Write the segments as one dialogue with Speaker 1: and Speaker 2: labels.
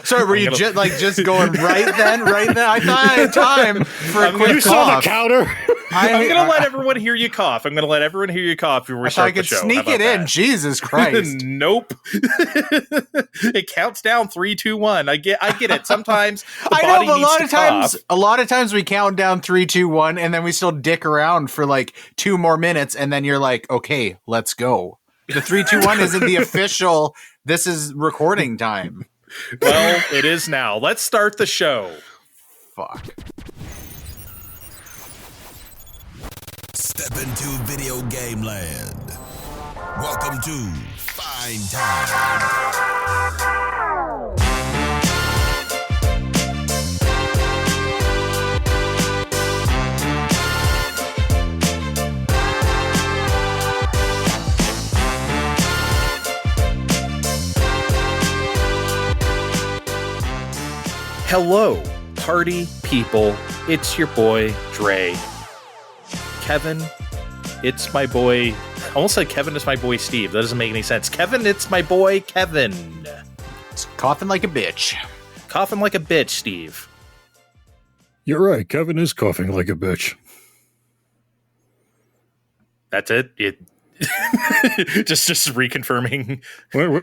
Speaker 1: Sorry, were you just going right then? I thought I had time for a quick cough.
Speaker 2: You saw the counter.
Speaker 3: I'm going to let everyone hear you cough. I'm going to let everyone hear you cough before we start the show.
Speaker 1: I could sneak it in. Jesus Christ.
Speaker 3: Nope. It counts down 3, 2, 1. I get it. Sometimes
Speaker 1: I know, but a lot of times we count down 3, 2, 1, and then we still dick around for like 2 more minutes, and then you're like, okay, let's go. The 3, 2, 1 isn't the official. This is recording time.
Speaker 3: Well, it is now. Let's start the show.
Speaker 1: Fuck.
Speaker 4: Step into video game land. Welcome to Fine Time.
Speaker 3: Hello, party people. It's your boy, Dre. Kevin, it's my boy. I almost said Kevin is my boy, Steve. That doesn't make any sense. Kevin, it's my boy, Kevin.
Speaker 1: It's coughing like a bitch.
Speaker 3: Coughing like a bitch, Steve.
Speaker 2: You're right. Kevin is coughing like a bitch.
Speaker 3: That's it? Just reconfirming.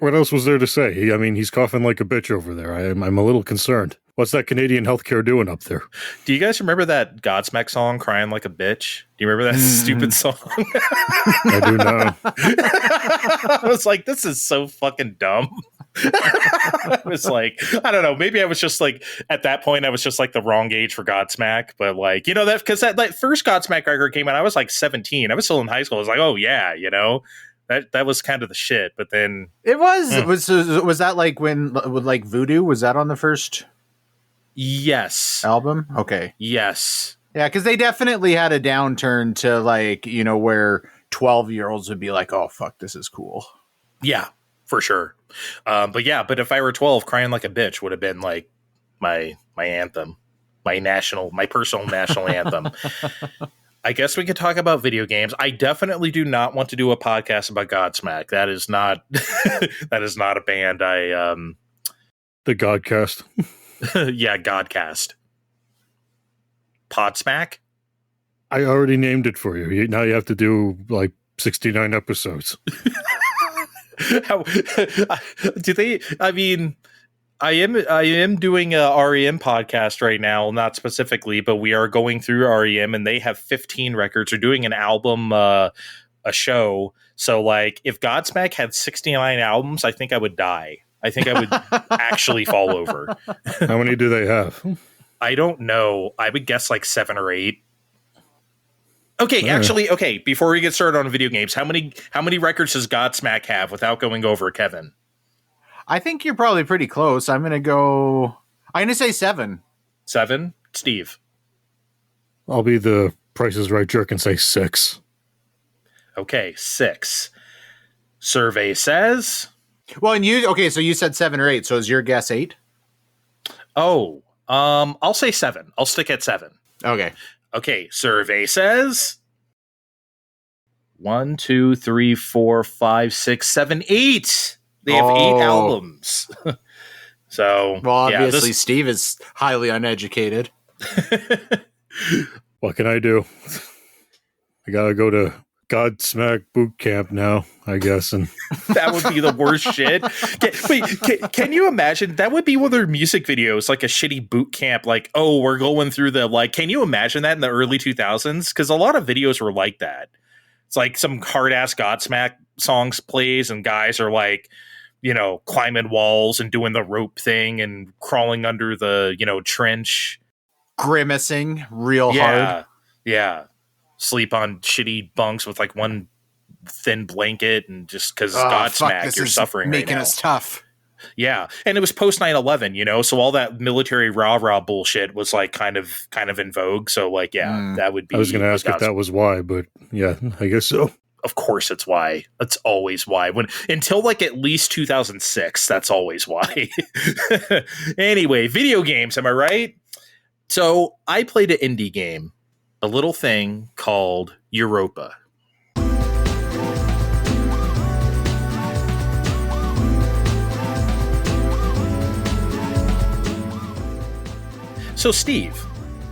Speaker 2: What else was there to say? I mean, he's coughing like a bitch over there. I'm a little concerned. What's that Canadian healthcare doing up there?
Speaker 3: Do you guys remember that Godsmack song, Crying Like a Bitch? Do you remember that stupid song?
Speaker 2: I do now.
Speaker 3: I was like, this is so fucking dumb. I was like, I don't know. Maybe I was just like, at that point, I was just like the wrong age for Godsmack. But like, you know, that because that first Godsmack record came out, I was like 17. I was still in high school. I was like, oh yeah, you know. That was kind of the shit. But then
Speaker 1: it was that like when with like Voodoo, was that on the first album? Okay.
Speaker 3: Yes.
Speaker 1: Yeah, because they definitely had a downturn to like, you know, where 12-year-olds would be like, oh fuck, this is cool.
Speaker 3: Yeah, for sure. But if I were 12, Crying Like a Bitch would have been like my anthem, my personal national anthem. I guess we could talk about video games. I definitely do not want to do a podcast about Godsmack. That is not a band
Speaker 2: the Godcast.
Speaker 3: Yeah, Godcast. Podsmack?
Speaker 2: I already named it for you. Now you have to do like 69 episodes.
Speaker 3: Do they? I mean, I am doing a REM podcast right now, not specifically, but we are going through REM, and they have 15 records. They're doing an album, a show. So, like, if Godsmack had 69 albums, I think I would die. I think I would actually fall over.
Speaker 2: How many do they have?
Speaker 3: I don't know. I would guess like 7 or 8. Okay, actually, okay. Before we get started on video games, how many records does Godsmack have without going over, Kevin?
Speaker 1: I think you're probably pretty close. I'm gonna say 7.
Speaker 3: 7, Steve.
Speaker 2: I'll be the Price is Right jerk and say 6.
Speaker 3: Okay, 6. Survey says.
Speaker 1: Well, so you said 7 or 8. So is your guess 8?
Speaker 3: Oh, I'll say 7. I'll stick at 7. Okay, survey says 1, 2, 3, 4, 5, 6, 7, 8. They have 8 albums. So,
Speaker 1: well, obviously, Steve is highly uneducated.
Speaker 2: What can I do? I gotta go to Godsmack boot camp now, I guess. And
Speaker 3: that would be the worst shit. Can you imagine? That would be one of their music videos, like a shitty boot camp. Like, oh, we're going through can you imagine that in the early 2000s? Because a lot of videos were like that. It's like some hard ass Godsmack songs plays, and guys are like, you know, climbing walls and doing the rope thing and crawling under the, you know, trench.
Speaker 1: Grimacing real hard.
Speaker 3: Yeah. Sleep on shitty bunks with like one thin blanket, and just because Godsmack, you're suffering right now.
Speaker 1: Making us tough.
Speaker 3: Yeah. And it was post 9/11, you know, so all that military rah-rah bullshit was like kind of in vogue. So like, that would be.
Speaker 2: I was going to ask if that was why, but yeah, I guess so.
Speaker 3: Of course it's why. That's always why. Until like at least 2006, that's always why. Anyway, video games, am I right? So I played an indie game, a little thing called Europa. So, Steve,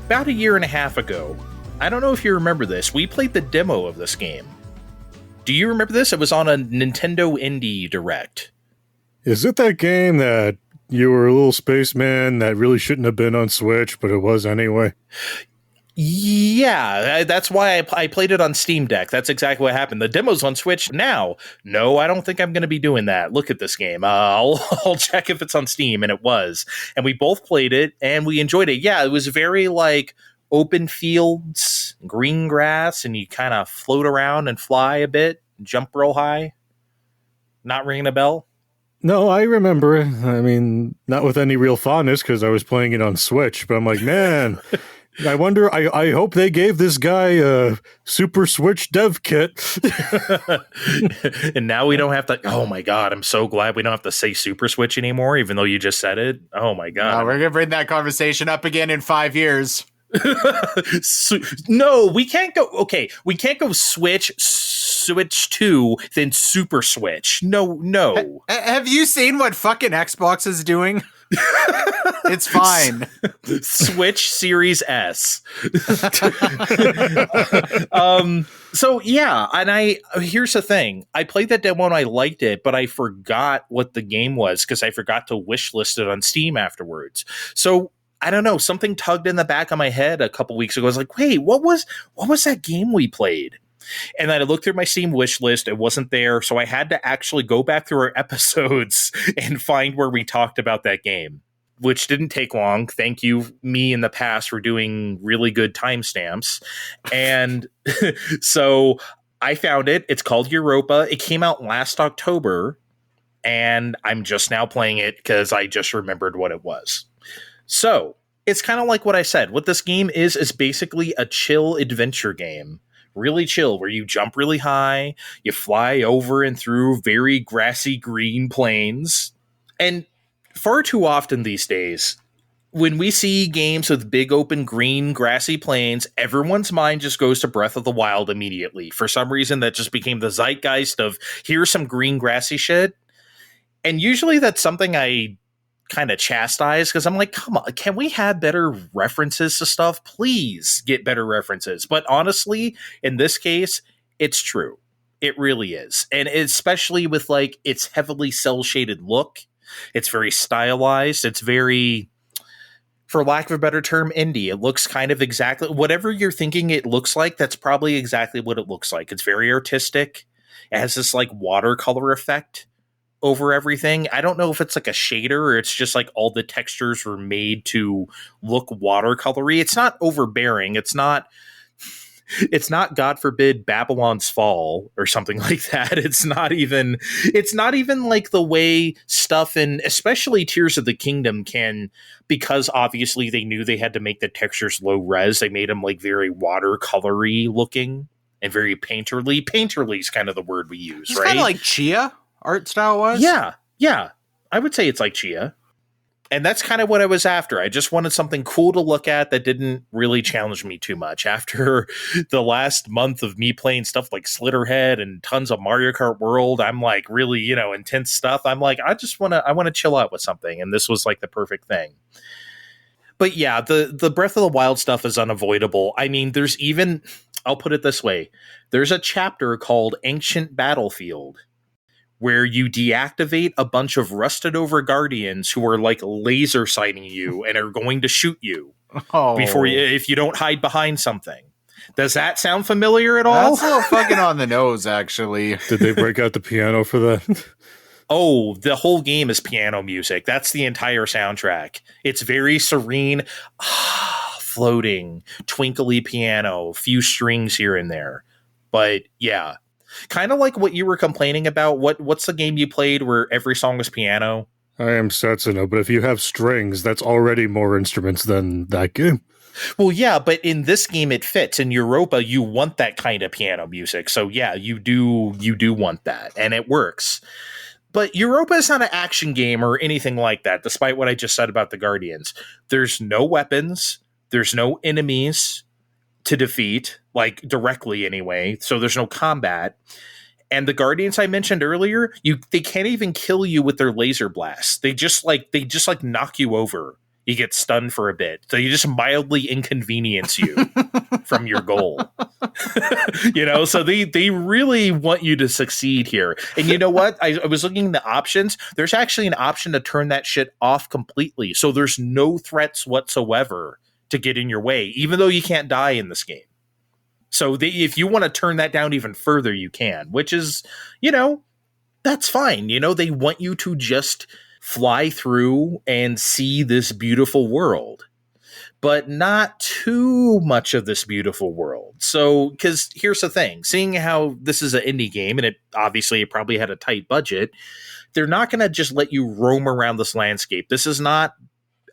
Speaker 3: about a year and a half ago, I don't know if you remember this, we played the demo of this game. Do you remember this? It was on a Nintendo Indie Direct.
Speaker 2: Is it that game that you were a little spaceman that really shouldn't have been on Switch, but it was anyway?
Speaker 3: Yeah, that's why I played it on Steam Deck. That's exactly what happened. The demo's on Switch now. No, I don't think I'm going to be doing that. Look at this game. I'll check if it's on Steam, and it was. And we both played it, and we enjoyed it. Yeah, it was very like open fields, green grass, and you kind of float around and fly a bit, jump real high. Not ringing a bell?
Speaker 2: No, I remember it. I mean, not with any real fondness because I was playing it on Switch, but I'm like, man... I wonder, I hope they gave this guy a Super Switch dev kit.
Speaker 3: And now we don't have to, oh my God, I'm so glad we don't have to say Super Switch anymore, even though you just said it. Oh my God.
Speaker 1: We're going to bring that conversation up again in 5 years.
Speaker 3: No, we can't go, okay, we can't go Switch 2, then Super Switch. No.
Speaker 1: Have you seen what fucking Xbox is doing? It's fine.
Speaker 3: Switch Series S. So yeah, and here's the thing. I played that demo and I liked it, but I forgot what the game was because I forgot to wishlist it on Steam afterwards. So I don't know, something tugged in the back of my head a couple weeks ago. I was like, wait, what was that game we played? And then I looked through my Steam wish list. It wasn't there. So I had to actually go back through our episodes and find where we talked about that game, which didn't take long. Thank you, me in the past, for doing really good timestamps. And so I found it. It's called Europa. It came out last October, and I'm just now playing it because I just remembered what it was. So it's kind of like what I said. What this game is basically a chill adventure game. Really chill, where you jump really high, you fly over and through very grassy green plains. And far too often these days, when we see games with big open green grassy plains, everyone's mind just goes to Breath of the Wild immediately. For some reason, that just became the zeitgeist of here's some green grassy shit. And usually that's something I kind of chastise because I'm like, come on, can we have better references to stuff? Please get better references. But honestly, in this case, it's true. It really is. And especially with like its heavily cell shaded look, it's very stylized. It's very, for lack of a better term, indie. It looks kind of exactly whatever you're thinking it looks like. That's probably exactly what it looks like. It's very artistic. It has this like watercolor effect over everything. I don't know if it's like a shader or it's just like all the textures were made to look watercolory. It's not overbearing. It's not, God forbid, Babylon's Fall or something like that. It's not even like the way stuff in especially Tears of the Kingdom can, because obviously they knew they had to make the textures low res. They made them like very watercolory looking and very painterly. Painterly is kind of the word we use,
Speaker 1: it's
Speaker 3: right?
Speaker 1: Kind of like Chia art style was.
Speaker 3: Yeah. I would say it's like Chia. And that's kind of what I was after. I just wanted something cool to look at that didn't really challenge me too much. After the last month of me playing stuff like Slitterhead and tons of Mario Kart World, I'm like really, intense stuff. I'm like, I want to chill out with something. And this was like the perfect thing. But yeah, the Breath of the Wild stuff is unavoidable. I mean, there's even, I'll put it this way. There's a chapter called Ancient Battlefield, where you deactivate a bunch of rusted over guardians who are like laser sighting you and are going to shoot you if you don't hide behind something. Does that sound familiar at all?
Speaker 1: That's a little fucking on the nose, actually.
Speaker 2: Did they break out the piano for that?
Speaker 3: Oh, the whole game is piano music. That's the entire soundtrack. It's very serene, floating, twinkly piano, few strings here and there. But yeah. Kind of like what you were complaining about. What's the game you played where every song was piano?
Speaker 2: I am Setsuno, but if you have strings, that's already more instruments than that game.
Speaker 3: Well, yeah, but in this game it fits. In Europa, you want that kind of piano music. So yeah, you do want that, and it works. But Europa is not an action game or anything like that, despite what I just said about the Guardians. There's no weapons. There's no enemies to defeat, like directly anyway, so there's no combat. And the Guardians I mentioned earlier, they can't even kill you with their laser blasts. They just knock you over You get stunned for a bit. So you just mildly inconvenience you from your goal. So they really want you to succeed here. And you know what? I was looking at the options. There's actually an option to turn that shit off completely. So there's no threats whatsoever to get in your way, even though you can't die in this game. So if you want to turn that down even further, you can, which is, that's fine. They want you to just fly through and see this beautiful world, but not too much of this beautiful world. So, because here's the thing, seeing how this is an indie game, and it probably had a tight budget, they're not going to just let you roam around this landscape. This is not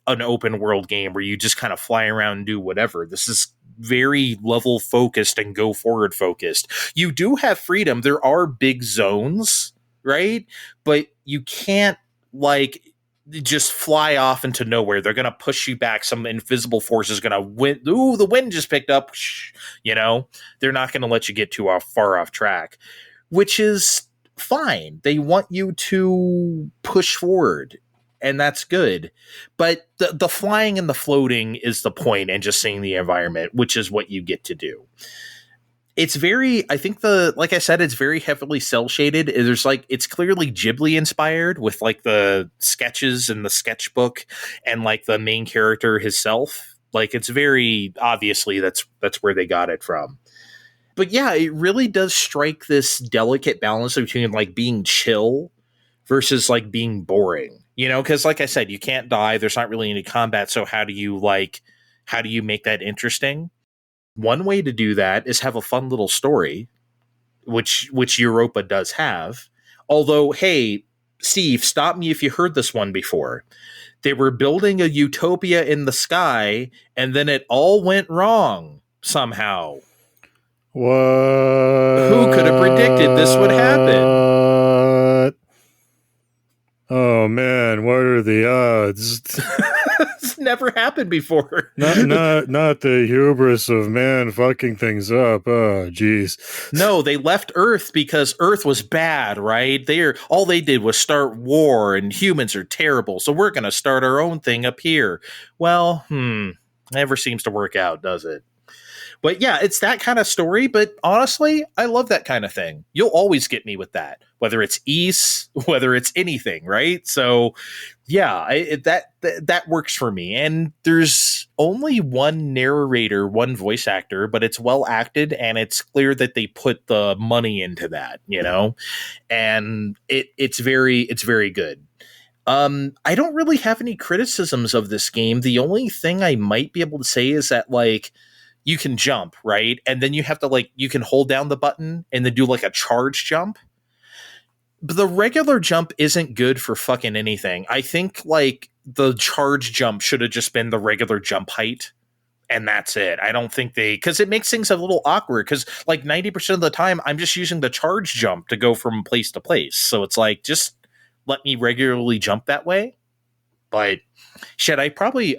Speaker 3: an open world game where you just kind of fly around and do whatever. This is very level focused and go forward focused. You do have freedom. There are big zones, right? But you can't just fly off into nowhere. They're going to push you back. Some invisible force is going to win. Ooh, the wind just picked up. They're not going to let you get too far off track, which is fine. They want you to push forward, and that's good. But the flying and the floating is the point, and just seeing the environment, which is what you get to do. It's very, I think like I said, it's very heavily cell shaded. It's clearly Ghibli inspired with the sketches and the sketchbook and the main character himself. It's very obviously that's where they got it from. But yeah, it really does strike this delicate balance between being chill versus being boring, because like I said, you can't die. There's not really any combat. So how do you make that interesting? One way to do that is have a fun little story, which Europa does have. Although, hey, Steve, stop me if you heard this one before. They were building a utopia in the sky, and then it all went wrong somehow.
Speaker 2: What?
Speaker 3: Who could have predicted this would happen?
Speaker 2: Oh man, what are the odds?
Speaker 3: It's never happened before.
Speaker 2: Not the hubris of man fucking things up. Oh, geez.
Speaker 3: No, they left Earth because Earth was bad, right? All they did was start war, and humans are terrible, so we're going to start our own thing up here. Well, never seems to work out, does it? But yeah, it's that kind of story, but honestly, I love that kind of thing. You'll always get me with that, whether it's Ys, whether it's anything, right? So yeah, that works for me. And there's only one narrator, one voice actor, but it's well acted, and it's clear that they put the money into that, and it's very good. I don't really have any criticisms of this game. The only thing I might be able to say is that you can jump, right? And then you have to you can hold down the button and then do a charge jump. But the regular jump isn't good for fucking anything. I think the charge jump should have just been the regular jump height, and that's it. I don't think because it makes things a little awkward, because 90% of the time I'm just using the charge jump to go from place to place. So it's just let me regularly jump that way. But shit, I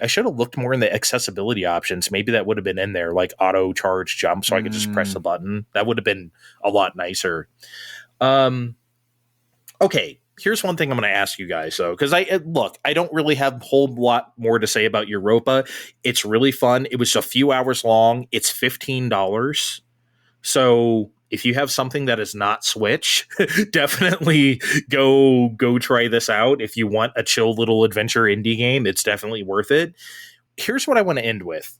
Speaker 3: should have looked more in the accessibility options. Maybe that would have been in there, auto charge jump, so I could just press the button. That would have been a lot nicer. Okay, here's one thing I'm going to ask you guys, though, because I don't really have a whole lot more to say about Europa. It's really fun. It was a few hours long. It's $15. So if you have something that is not Switch, definitely go try this out. If you want a chill little adventure indie game, it's definitely worth it. Here's what I want to end with.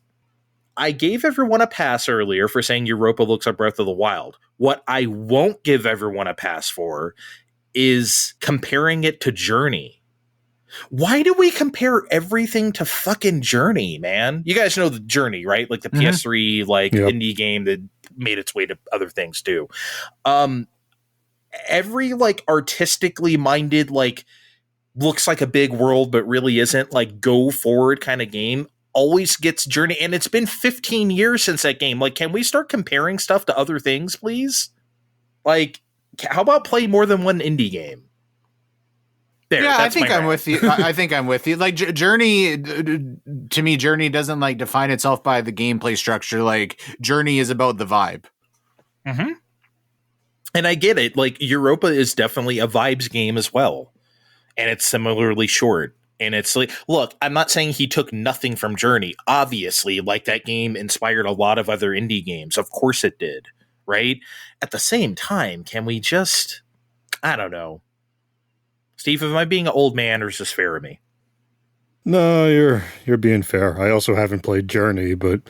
Speaker 3: I gave everyone a pass earlier for saying Europa looks like Breath of the Wild. What I won't give everyone a pass for is comparing it to Journey. Why do we compare everything to fucking Journey, man? You guys know the Journey, right? The PS3 indie game that made its way to other things too. Every artistically minded looks like a big world but really isn't go forward kind of game always gets Journey, and it's been 15 years since that game. Can we start comparing stuff to other things, please? How about play more than one indie game? There,
Speaker 1: yeah, I think I'm with you. I think I'm with you. Journey, to me, Journey doesn't define itself by the gameplay structure. Journey is about the vibe.
Speaker 3: Mm-hmm. And I get it. Europa is definitely a vibes game as well, and it's similarly short. And it's like, look, I'm not saying he took nothing from Journey. Obviously, like, that game inspired a lot of other indie games. Of course it did, right? At the same time, can we just, I don't know. Steve, am I being an old man, or is this fair to me?
Speaker 2: No, you're being fair. I also haven't played Journey, but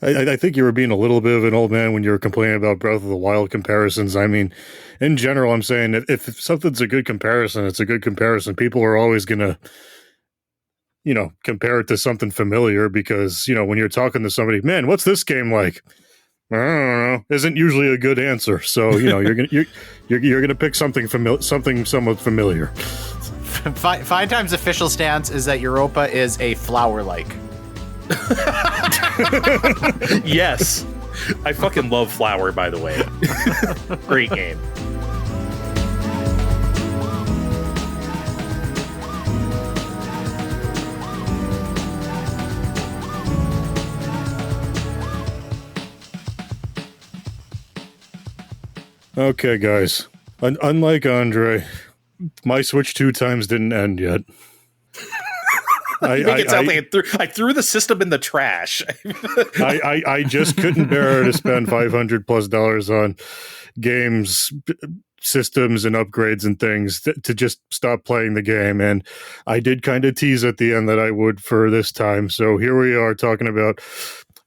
Speaker 2: I think you were being a little bit of an old man when you were complaining about Breath of the Wild comparisons. I mean, in general, I'm saying that if something's a good comparison, it's a good comparison. People are always going to, compare it to something familiar because, when you're talking to somebody, man, what's this game like? I don't know. Isn't usually a good answer. So, you're gonna pick something somewhat familiar.
Speaker 1: Fine Time's official stance is that Europa is a flower-like.
Speaker 3: Yes. I fucking love Flower, by the way. Great game.
Speaker 2: Okay, guys. Unlike Andre, my Switch 2 times didn't end yet.
Speaker 3: I threw the system in the trash.
Speaker 2: I just couldn't bear to spend $500+ on games, systems, and upgrades and things to just stop playing the game. And I did kind of tease at the end that I would for this time. So here we are talking about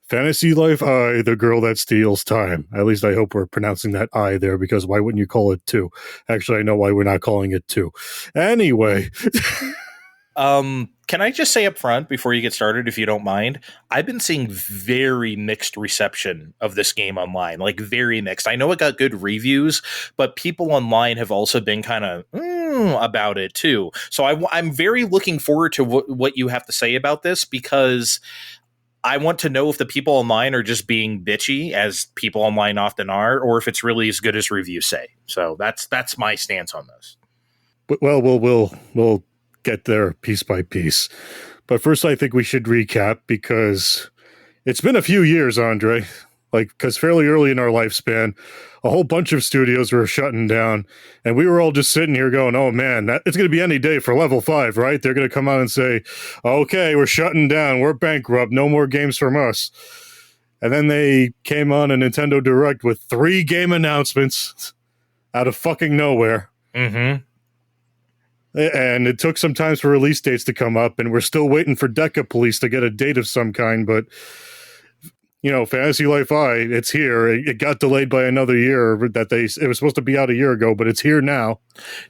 Speaker 2: Fantasy Life I, the girl that steals time. At least I hope we're pronouncing that I there, because why wouldn't you call it 2? Actually, I know why we're not calling it 2. Anyway.
Speaker 3: Can I just say up front before you get started, if you don't mind, I've been seeing very mixed reception of this game online, like very mixed. I know it got good reviews, but people online have also been kind of about it too. So I'm very looking forward to what you have to say about this, because I want to know if the people online are just being bitchy, as people online often are, or if it's really as good as reviews say. So that's my stance on this.
Speaker 2: Well, we'll get there piece by piece. But first, I think we should recap, because it's been a few years, Andre. Because fairly early in our lifespan, a whole bunch of studios were shutting down, and we were all just sitting here going, oh man, it's going to be any day for Level 5, right? They're going to come out and say, okay, we're shutting down, we're bankrupt, no more games from us. And then they came on a Nintendo Direct with 3 game announcements out of fucking nowhere.
Speaker 3: Mm-hmm.
Speaker 2: And it took some time for release dates to come up, and we're still waiting for Deca Police to get a date of some kind. But, Fantasy Life I, it's here. It got delayed by another year. It was supposed to be out a year ago, but it's here now.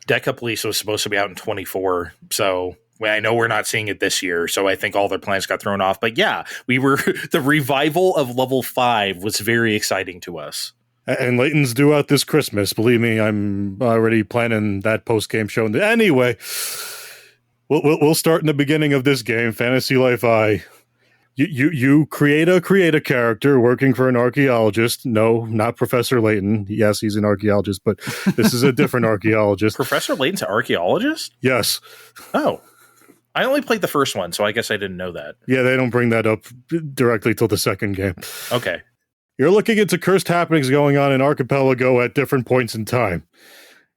Speaker 3: Deca Police was supposed to be out in 24, so I know we're not seeing it this year, so I think all their plans got thrown off. But yeah, the revival of Level 5 was very exciting to us.
Speaker 2: And Layton's due out this Christmas. Believe me, I'm already planning that post-game show. Anyway, we'll start in the beginning of this game, Fantasy Life I. You create a character working for an archaeologist. No, not Professor Layton. Yes, he's an archaeologist, but this is a different archaeologist.
Speaker 3: Professor Layton's an archaeologist?
Speaker 2: Yes.
Speaker 3: Oh. I only played the first one, so I guess I didn't know that.
Speaker 2: Yeah, they don't bring that up directly till the second game.
Speaker 3: Okay.
Speaker 2: You're looking into cursed happenings going on in Archipelago at different points in time.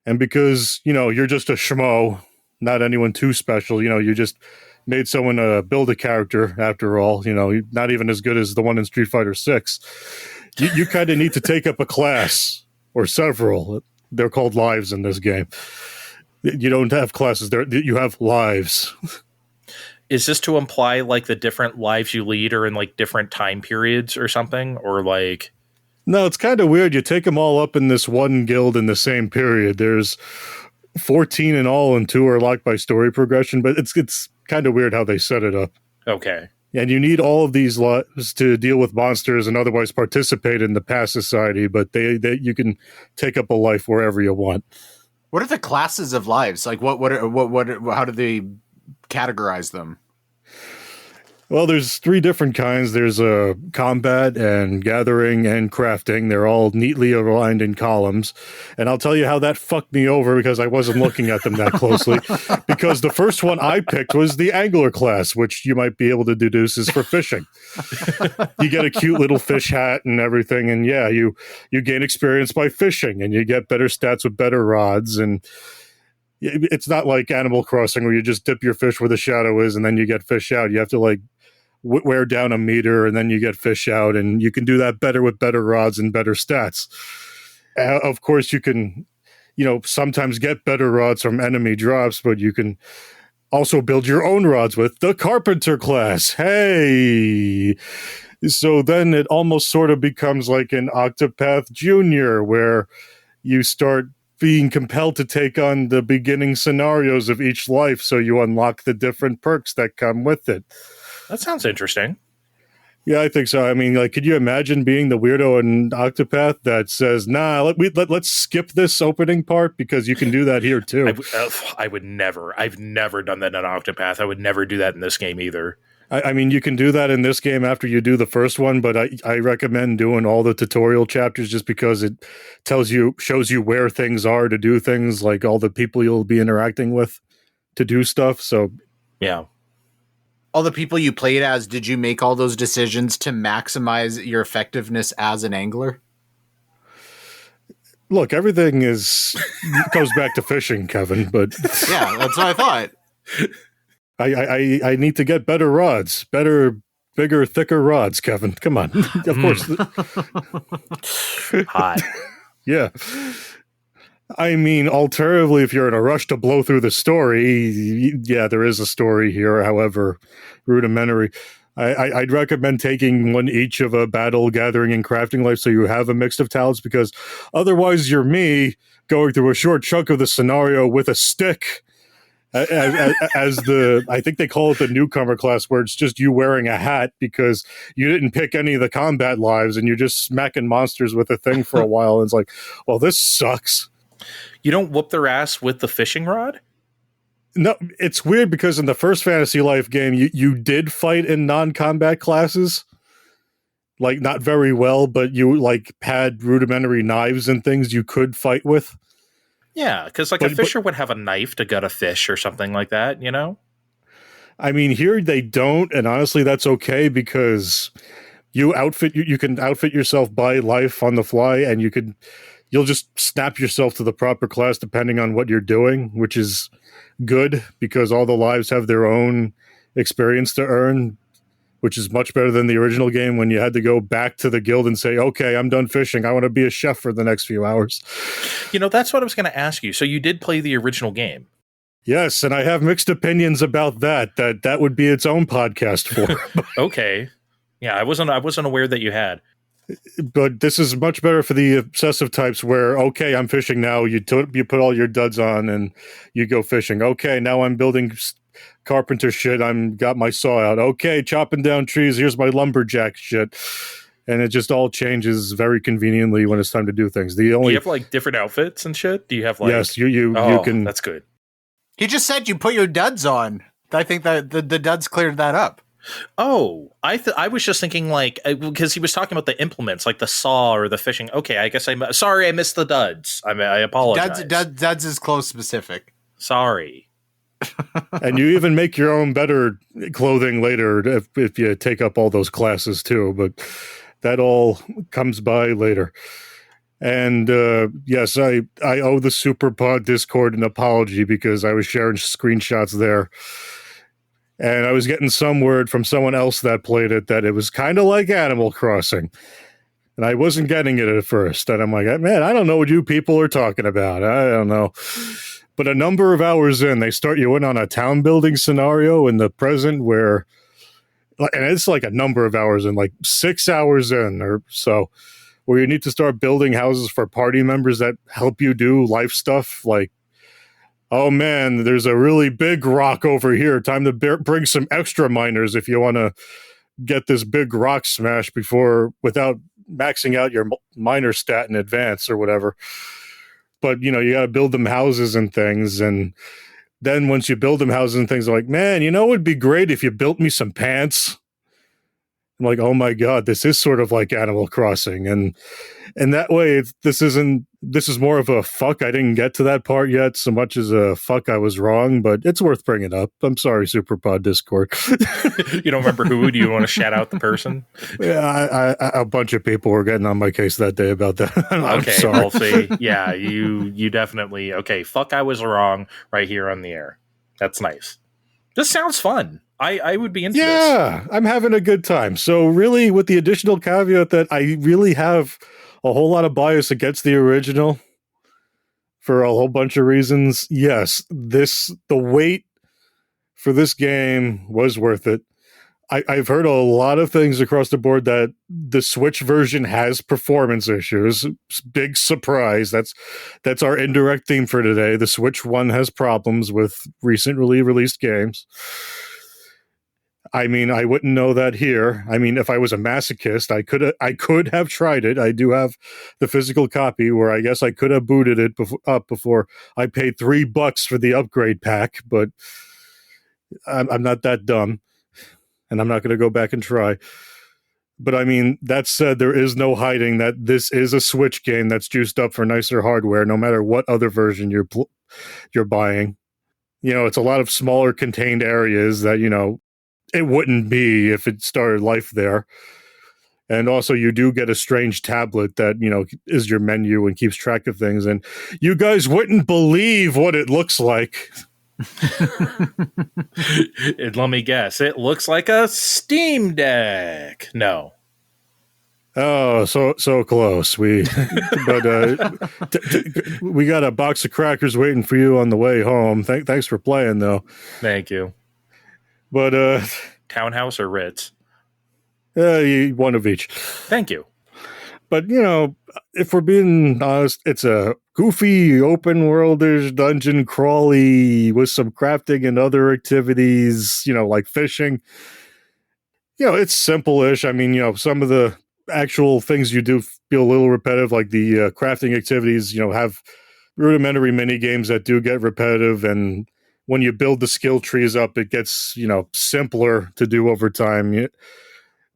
Speaker 2: And because, you're just a schmo, not anyone too special, you just made someone build a character after all, not even as good as the one in Street Fighter 6. You kind of need to take up a class or several. They're called lives in this game. You don't have classes there. You have lives.
Speaker 3: Is this to imply like the different lives you lead are in like different time periods or something? Or like...
Speaker 2: No, it's kind of weird. You take them all up in this one guild in the same period. There's 14 in all, and 2 are locked by story progression, but it's kind of weird how they set it up.
Speaker 3: Okay.
Speaker 2: And you need all of these lives to deal with monsters and otherwise participate in the past society, but you can take up a life wherever you want.
Speaker 1: What are the classes of lives? Like what how do they categorize them?
Speaker 2: Well, there's 3 different kinds. There's combat and gathering and crafting. They're all neatly aligned in columns. And I'll tell you how that fucked me over, because I wasn't looking at them that closely. Because the first one I picked was the angler class, which you might be able to deduce is for fishing. You get a cute little fish hat and everything. And yeah, you gain experience by fishing, and you get better stats with better rods. And it's not like Animal Crossing where you just dip your fish where the shadow is and then you get fish out. You have to like wear down a meter and then you get fish out, and you can do that better with better rods and better stats. Of course, you can, sometimes get better rods from enemy drops, but you can also build your own rods with the Carpenter class. Hey! So then it almost sort of becomes like an Octopath Junior, where you start being compelled to take on the beginning scenarios of each life, so you unlock the different perks that come with it.
Speaker 3: That sounds interesting.
Speaker 2: Yeah, I think so. I mean, like, could you imagine being the weirdo in Octopath that says, "Nah, let's skip this opening part because you can do that here too"?
Speaker 3: I would never. I've never done that in Octopath. I would never do that in this game either.
Speaker 2: I mean, you can do that in this game after you do the first one, but I recommend doing all the tutorial chapters just because it shows you where things are to do things, like all the people you'll be interacting with to do stuff. So,
Speaker 3: yeah.
Speaker 1: All the people you played as, did you make all those decisions to maximize your effectiveness as an angler?
Speaker 2: Look, everything goes back to fishing, Kevin, but
Speaker 1: yeah, that's what I thought.
Speaker 2: I need to get better rods, better, bigger, thicker rods, Kevin. Come on. Of course.
Speaker 3: Hot.
Speaker 2: Yeah. I mean, alternatively, if you're in a rush to blow through the story, yeah, there is a story here, however rudimentary. I'd recommend taking one each of a battle, gathering, and crafting life so you have a mix of talents, because otherwise you're me going through a short chunk of the scenario with a stick as I think they call it the newcomer class, where it's just you wearing a hat because you didn't pick any of the combat lives and you're just smacking monsters with a thing for a while. And it's like, well, this sucks.
Speaker 3: You don't whoop their ass with the fishing rod?
Speaker 2: No, it's weird because in the first Fantasy Life game, you did fight in non-combat classes. Like, not very well, but you, like, had rudimentary knives and things you could fight with.
Speaker 3: Yeah, because, like, a fisher would have a knife to gut a fish or something like that, you know?
Speaker 2: I mean, here they don't, and honestly, that's okay, because you can outfit yourself by life on the fly, and you'll just snap yourself to the proper class depending on what you're doing, which is good because all the lives have their own experience to earn, which is much better than the original game when you had to go back to the guild and say, okay, I'm done fishing. I want to be a chef for the next few hours.
Speaker 3: You know, that's what I was going to ask you. So you did play the original game?
Speaker 2: Yes, and I have mixed opinions about that would be its own podcast for.
Speaker 3: Okay. Yeah, I wasn't aware that you had.
Speaker 2: But this is much better for the obsessive types where, okay, I'm fishing now. You put all your duds on and you go fishing. Okay, now I'm building carpenter shit. Got my saw out. Okay, chopping down trees. Here's my lumberjack shit. And it just all changes very conveniently when it's time to do things. Do you have
Speaker 3: like different outfits and shit? Do you have like...
Speaker 2: Yes, you can.
Speaker 3: That's good.
Speaker 1: He just said you put your duds on. I think that the duds cleared that up.
Speaker 3: Oh, I was just thinking like, because he was talking about the implements, like the saw or the fishing. Okay, I guess sorry, I missed the duds. I apologize.
Speaker 1: Duds is close specific.
Speaker 3: Sorry.
Speaker 2: And you even make your own better clothing later if you take up all those classes too, but that all comes by later. And yes, I owe the SuperPod Discord an apology because I was sharing screenshots there. And I was getting some word from someone else that played it that it was kind of like Animal Crossing. And I wasn't getting it at first. And I'm like, man, I don't know what you people are talking about. I don't know. But a number of hours in, they start you in on a town building scenario in the present where, and it's like a number of hours in, like 6 hours in or so, where you need to start building houses for party members that help you do life stuff like, oh man, there's a really big rock over here. Time to bring some extra miners if you want to get this big rock smash without maxing out your miner stat in advance or whatever. But, you got to build them houses and things. And then once you build them houses and things, they're like, man, it would be great if you built me some pants. I'm like, oh my God, this is sort of like Animal Crossing. And that way, this is more of a fuck, I didn't get to that part yet, so much as a fuck, I was wrong, but it's worth bringing up. I'm sorry, Superpod Discord.
Speaker 3: You don't remember who? Do you want to shout out the person?
Speaker 2: Yeah, a bunch of people were getting on my case that day about that. I'm sorry.
Speaker 3: Well, see, yeah, you definitely, fuck, I was wrong right here on the air. That's nice. This sounds fun. I would be into this.
Speaker 2: Yeah, I'm having a good time. So really, with the additional caveat that I really have a whole lot of bias against the original for a whole bunch of reasons. Yes, the wait for this game was worth it. I've heard a lot of things across the board that the Switch version has performance issues. Big surprise. That's our indirect theme for today. The Switch One has problems with recently released games. I mean, I wouldn't know that here. I mean, if I was a masochist, I could have tried it. I do have the physical copy where I guess I could have booted it up before I paid $3 for the upgrade pack, but I'm not that dumb, and I'm not going to go back and try. But I mean, that said, there is no hiding that this is a Switch game that's juiced up for nicer hardware, no matter what other version you're buying. You know, it's a lot of smaller contained areas that, you know, it wouldn't be if it started life there. And also you do get a strange tablet that, you know, is your menu and keeps track of things. And you guys wouldn't believe what it looks like.
Speaker 3: Let me guess. It looks like a Steam Deck. No.
Speaker 2: Oh, so close. We got a box of crackers waiting for you on the way home. Thanks for playing, though.
Speaker 3: Thank you.
Speaker 2: But
Speaker 3: Townhouse or Ritz?
Speaker 2: One of each.
Speaker 3: Thank you.
Speaker 2: But, you know, if we're being honest, it's a goofy, open-worldish, dungeon crawly with some crafting and other activities, you know, like fishing. You know, it's simple-ish. I mean, you know, some of the actual things you do feel a little repetitive, like the crafting activities, you know, have rudimentary mini games that do get repetitive, and when you build the skill trees up, it gets, you know, simpler to do over time.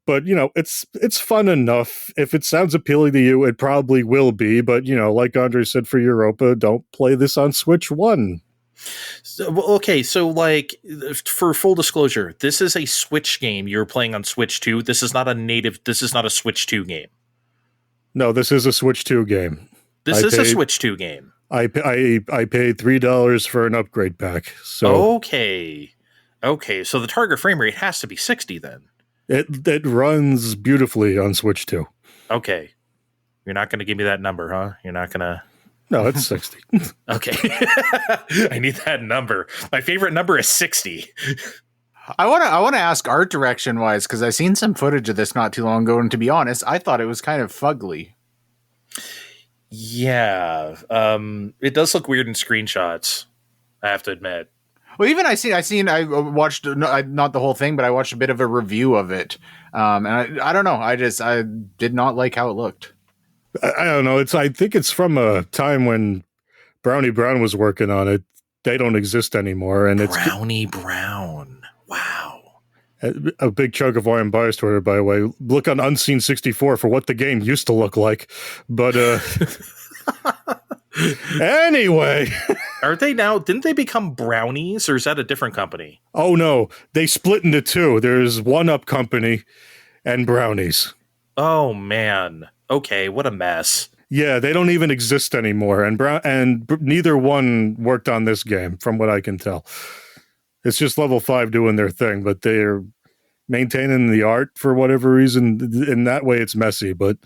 Speaker 2: But, you know, it's fun enough. If it sounds appealing to you, it probably will be. But, you know, like Andre said for Europa, don't play this on Switch 1.
Speaker 3: So like, for full disclosure, this is a Switch game you're playing on Switch 2. This is not a Switch 2 game.
Speaker 2: No, this is a Switch 2 game.
Speaker 3: This is a Switch 2 game.
Speaker 2: I paid $3 for an upgrade pack. So
Speaker 3: okay, so the target frame rate has to be 60 then.
Speaker 2: It runs beautifully on Switch 2.
Speaker 3: Okay, you're not going to give me that number, huh? You're not going to.
Speaker 2: No, it's 60.
Speaker 3: Okay, I need that number. My favorite number is 60.
Speaker 1: I want to ask art direction wise, because I seen some footage of this not too long ago, and to be honest, I thought it was kind of fugly.
Speaker 3: Yeah, it does look weird in screenshots, I have to admit.
Speaker 1: Well, even I watched not the whole thing, but I watched a bit of a review of it, and I don't know. I did not like how it looked.
Speaker 2: I don't know. I think it's from a time when Brownie Brown was working on it. They don't exist anymore, and
Speaker 3: Brownie Brown. Wow.
Speaker 2: A big chunk of why I'm biased toward it, by the way. Look on Unseen 64 for what the game used to look like. But anyway.
Speaker 3: Are they now, didn't they become Brownies, or is that a different company?
Speaker 2: Oh no, they split into two. There's One Up Company and Brownies.
Speaker 3: Oh man. Okay, what a mess.
Speaker 2: Yeah, they don't even exist anymore, and neither one worked on this game, from what I can tell. It's just Level 5 doing their thing, but they're maintaining the art for whatever reason. In that way, it's messy, but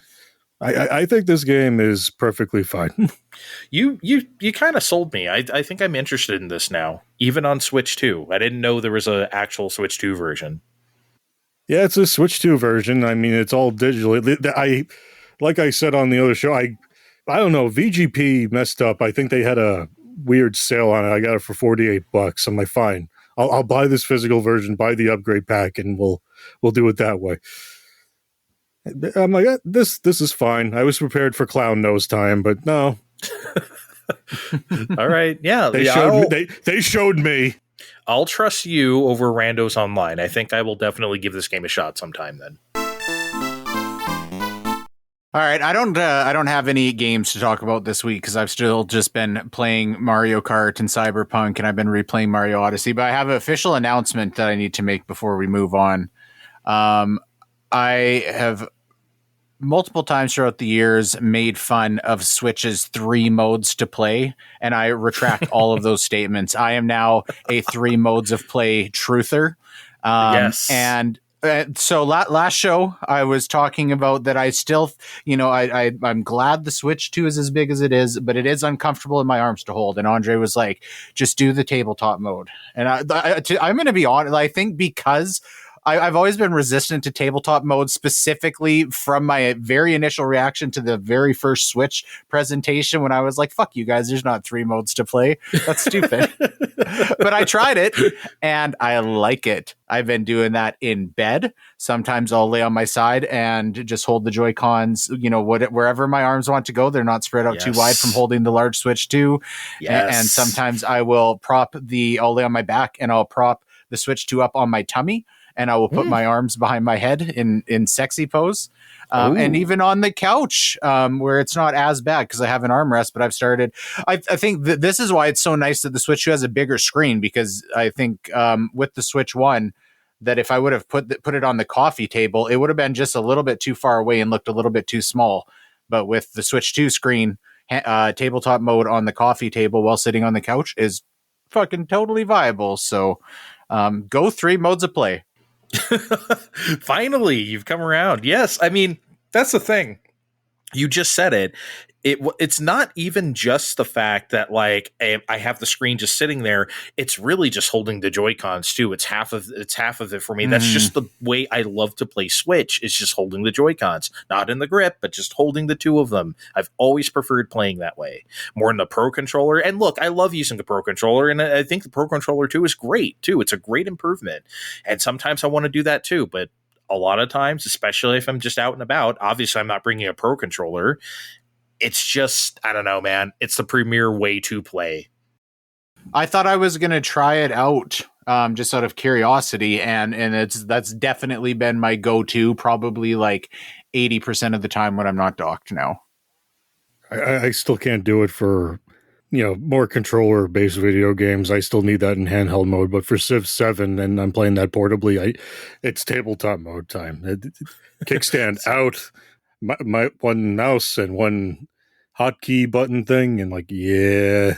Speaker 2: I think this game is perfectly fine.
Speaker 3: You kind of sold me. I think I'm interested in this now, even on Switch 2. I didn't know there was an actual Switch 2 version.
Speaker 2: Yeah, it's a Switch 2 version. I mean, it's all digital. Like I said on the other show, I don't know, VGP messed up. I think they had a weird sale on it. I got it for $48. I'm like, fine. I'll buy this physical version, buy the upgrade pack, and we'll do it that way. I'm like, this is fine. I was prepared for clown nose time, but no.
Speaker 3: All right, yeah.
Speaker 2: They showed me.
Speaker 3: I'll trust you over randos online. I think I will definitely give this game a shot sometime then.
Speaker 1: All right, I don't have any games to talk about this week because I've still just been playing Mario Kart and Cyberpunk, and I've been replaying Mario Odyssey. But I have an official announcement that I need to make before we move on. I have multiple times throughout the years made fun of Switch's 3 modes to play, and I retract all of those statements. I am now a 3 modes of play truther.
Speaker 3: Yes.
Speaker 1: And so last show I was talking about that I still, I'm glad the Switch 2 is as big as it is, but it is uncomfortable in my arms to hold. And Andre was like, just do the tabletop mode. And I'm going to be honest. I think because I've always been resistant to tabletop mode, specifically from my very initial reaction to the very first Switch presentation when I was like, fuck you guys, there's not 3 modes to play. That's stupid. But I tried it and I like it. I've been doing that in bed. Sometimes I'll lay on my side and just hold the Joy-Cons, wherever my arms want to go. They're not spread out too wide from holding the large Switch 2.
Speaker 3: Yes.
Speaker 1: And sometimes I'll lay on my back and I'll prop the Switch 2 up on my tummy. And I will put my arms behind my head in sexy pose. And even on the couch, where it's not as bad because I have an armrest, but I've started. I think this is why it's so nice that the Switch 2 has a bigger screen, because I think with the Switch 1, that if I would have put it on the coffee table, it would have been just a little bit too far away and looked a little bit too small. But with the Switch 2 screen, tabletop mode on the coffee table while sitting on the couch is fucking totally viable. So go 3 modes of play.
Speaker 3: Finally, you've come around. Yes, I mean, that's the thing. You just said it. It's not even just the fact that like I have the screen just sitting there. It's really just holding the Joy-Cons too. It's half of it for me. That's just the way I love to play Switch. Is just holding the Joy-Cons, not in the grip, but just holding the 2 of them. I've always preferred playing that way more than the Pro Controller. And look, I love using the Pro Controller, and I think the Pro Controller 2 is great too. It's a great improvement, and sometimes I want to do that too, but a lot of times, especially if I'm just out and about, obviously I'm not bringing a Pro Controller. It's just, I don't know, man. It's the premier way to play.
Speaker 1: I thought I was going to try it out just out of curiosity, and that's definitely been my go-to probably like 80% of the time when I'm not docked now.
Speaker 2: I still can't do it for, more controller-based video games. I still need that in handheld mode, but for Civ 7, and I'm playing that portably, it's tabletop mode time. Kickstand out, my one mouse and one hotkey button thing, and yeah.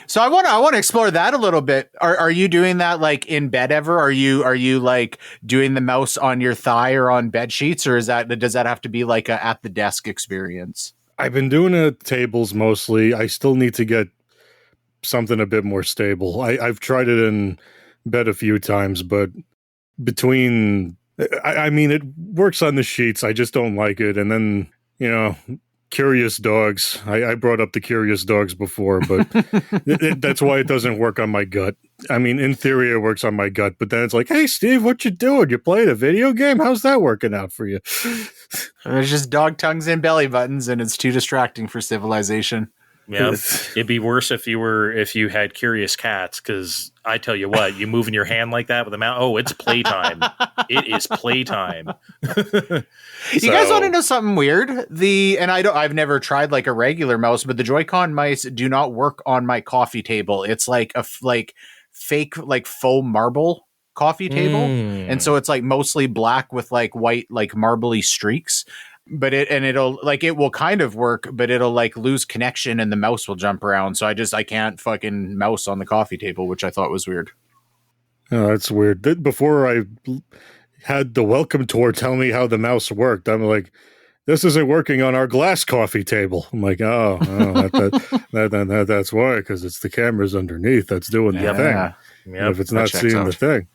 Speaker 1: So I want to explore that a little bit. Are you doing that like in bed ever? Are you like doing the mouse on your thigh or on bed sheets, or does that have to be like a at the desk experience?
Speaker 2: I've been doing it at tables mostly. I still need to get something a bit more stable. I've tried it in bed a few times, but I mean, it works on the sheets. I just don't like it. And then, Curious Dogs. I brought up the Curious Dogs before, but that's why it doesn't work on my gut. I mean, in theory, it works on my gut, but then it's like, hey, Steve, what you doing? You playing a video game? How's that working out for you?
Speaker 1: There's just dog tongues and belly buttons, and it's too distracting for civilization.
Speaker 3: Yeah, it'd be worse if you had curious cats, because I tell you what, you moving your hand like that with a mouse, it's playtime. It is playtime.
Speaker 1: You guys want to know something weird? I've never tried like a regular mouse, but the Joy-Con mice do not work on my coffee table. It's like a fake like faux marble coffee table, and so it's like mostly black with like white like marbly streaks. But it will kind of work, but it'll like lose connection and the mouse will jump around. So I can't fucking mouse on the coffee table, which I thought was weird.
Speaker 2: Oh, that's weird. Before I had the welcome tour tell me how the mouse worked, I'm like, this isn't working on our glass coffee table. I'm like, that's why, because it's the cameras underneath that's doing the thing.
Speaker 3: Yep.
Speaker 2: If it's not seeing the thing.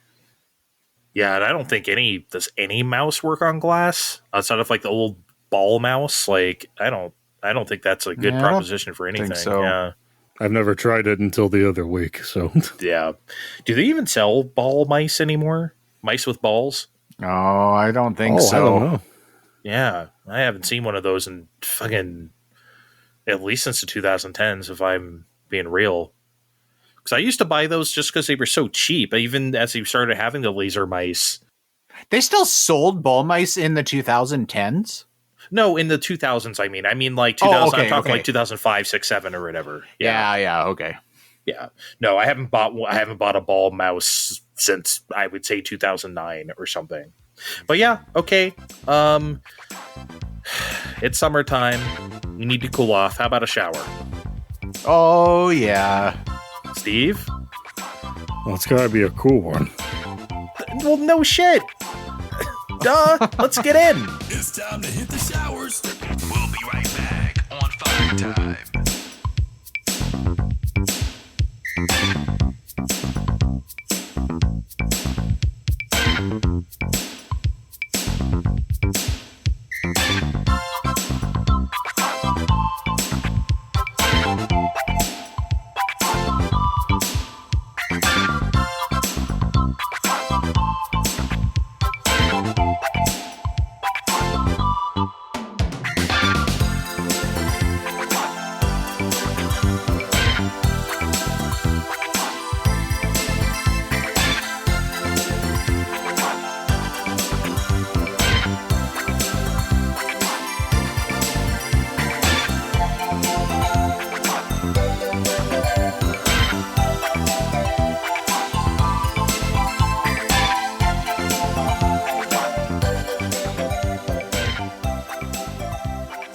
Speaker 3: Yeah, and I don't think does any mouse work on glass outside of like the old ball mouse. Like I don't think that's a good proposition for anything.
Speaker 1: So.
Speaker 3: Yeah,
Speaker 2: I've never tried it until the other week. So
Speaker 3: yeah, do they even sell ball mice anymore? Mice with balls?
Speaker 1: Oh, I don't think so.
Speaker 2: I don't know.
Speaker 3: Yeah, I haven't seen one of those in fucking at least since the 2010s. If I'm being real. Because I used to buy those just because they were so cheap, even as they started having the laser mice.
Speaker 1: They still sold ball mice in the 2010s?
Speaker 3: No, in the 2000s. I mean like 2000.
Speaker 1: okay,
Speaker 3: I'm talking
Speaker 1: okay.
Speaker 3: like 2005, 6, 7, or whatever.
Speaker 1: Yeah, okay.
Speaker 3: Yeah. No, I haven't bought a ball mouse since I would say 2009 or something. But yeah, okay. It's summertime. We need to cool off. How about a shower?
Speaker 1: Oh yeah.
Speaker 3: Steve?
Speaker 2: Well, it's gotta be a cool one.
Speaker 3: Well, no shit. Duh. Let's get in.
Speaker 4: It's time to hit the showers. We'll be right back on Fine Time.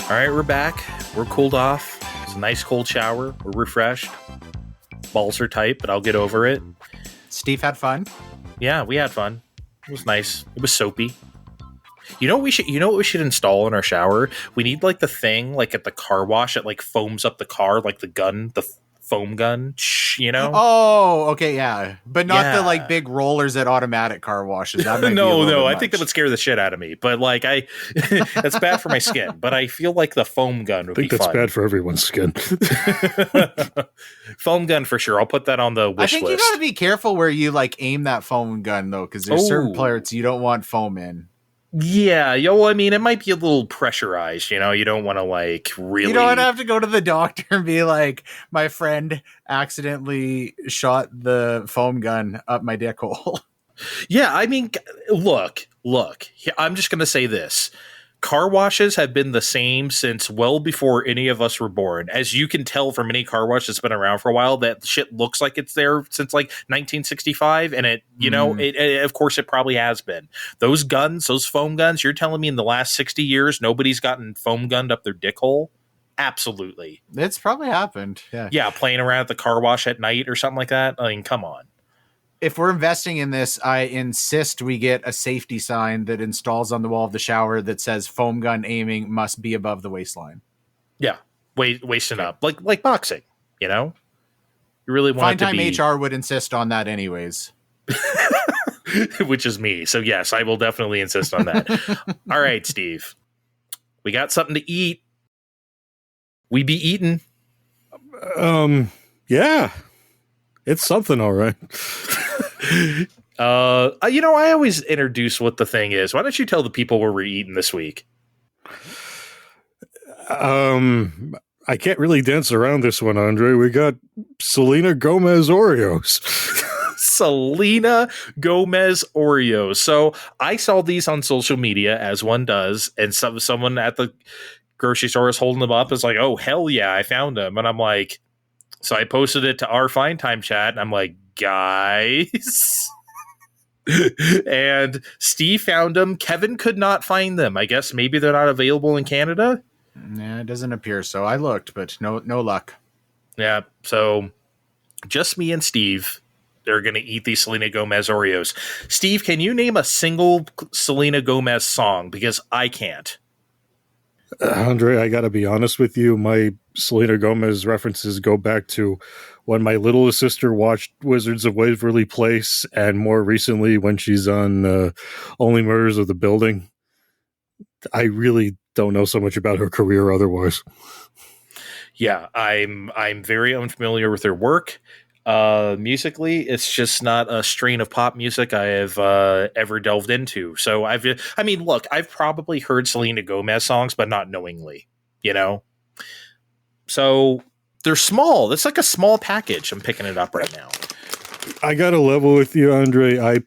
Speaker 3: All right, we're back. We're cooled off. It's a nice cold shower. We're refreshed. Balls are tight, but I'll get over it.
Speaker 1: Steve had fun.
Speaker 3: Yeah, we had fun. It was nice. It was soapy. You know what we should install in our shower? We need like the thing like at the car wash that like foams up the car, like the gun, the foam gun, you know?
Speaker 1: Oh, okay, yeah. But not the
Speaker 3: Yeah.
Speaker 1: like big rollers at automatic car washes. That might be a
Speaker 3: No,
Speaker 1: little bit
Speaker 3: I think that
Speaker 1: much.
Speaker 3: would scare the shit out of me. But like that's bad for my skin. But I feel like the foam gun would
Speaker 2: I think
Speaker 3: be
Speaker 2: that's
Speaker 3: fun.
Speaker 2: bad for everyone's skin.
Speaker 3: Foam gun for sure. I'll put that on the
Speaker 1: I
Speaker 3: wish
Speaker 1: think
Speaker 3: list.
Speaker 1: you gotta be careful where you like aim that foam gun though, because there's certain
Speaker 3: Oh.
Speaker 1: parts you don't want foam in.
Speaker 3: Yeah, I mean, it might be a little pressurized, you know? You don't want to, like, really...
Speaker 1: You don't want to have to go to the doctor and be like, my friend accidentally shot the foam gun up my dick hole.
Speaker 3: Yeah, I mean, look. I'm just going to say this. Car washes have been the same since well before any of us were born. As you can tell from any car wash that's been around for a while, that shit looks like it's there since like 1965. And it of course it probably has been. Those guns, those foam guns, you're telling me in the last 60 years, nobody's gotten foam gunned up their dick hole? Absolutely.
Speaker 1: It's probably happened. Yeah.
Speaker 3: Yeah, playing around at the car wash at night or something like that. I mean, come on.
Speaker 1: If we're investing in this, I insist we get a safety sign that installs on the wall of the shower that says foam gun aiming must be above the waistline.
Speaker 3: Yeah, wasting up like boxing. You know, you really want
Speaker 1: Fine
Speaker 3: it to
Speaker 1: Time
Speaker 3: be,
Speaker 1: HR would insist on that anyways.
Speaker 3: which is me. So yes, I will definitely insist on that. All right, Steve, we got something to eat. We be eating.
Speaker 2: Yeah, it's something, all right.
Speaker 3: I always introduce what the thing is. Why don't you tell the people what we're eating this week?
Speaker 2: I can't really dance around this one, Andre. We got Selena Gomez Oreos.
Speaker 3: Selena Gomez Oreos. So I saw these on social media, as one does, and someone at the grocery store is holding them up. It's like, oh hell yeah, I found them, and I'm like, so I posted it to our Fine Time chat, and I'm like, guys. And Steve found them. Kevin could not find them. I guess maybe they're not available in Canada.
Speaker 1: Yeah, it doesn't appear so. I looked, but no luck.
Speaker 3: Yeah, so just me and Steve are going to eat these Selena Gomez Oreos. Steve, can you name a single Selena Gomez song? Because I can't.
Speaker 2: Andre, I gotta be honest with you. My Selena Gomez references go back to when my littlest sister watched Wizards of Waverly Place, and more recently when she's on Only Murders of the Building. I really don't know so much about her career otherwise.
Speaker 3: Yeah, I'm very unfamiliar with her work. Musically, it's just not a strain of pop music I have ever delved into. So I've probably heard Selena Gomez songs, but not knowingly, you know? So they're small. It's like a small package. I'm picking it up right now.
Speaker 2: I got to level with you, Andre. I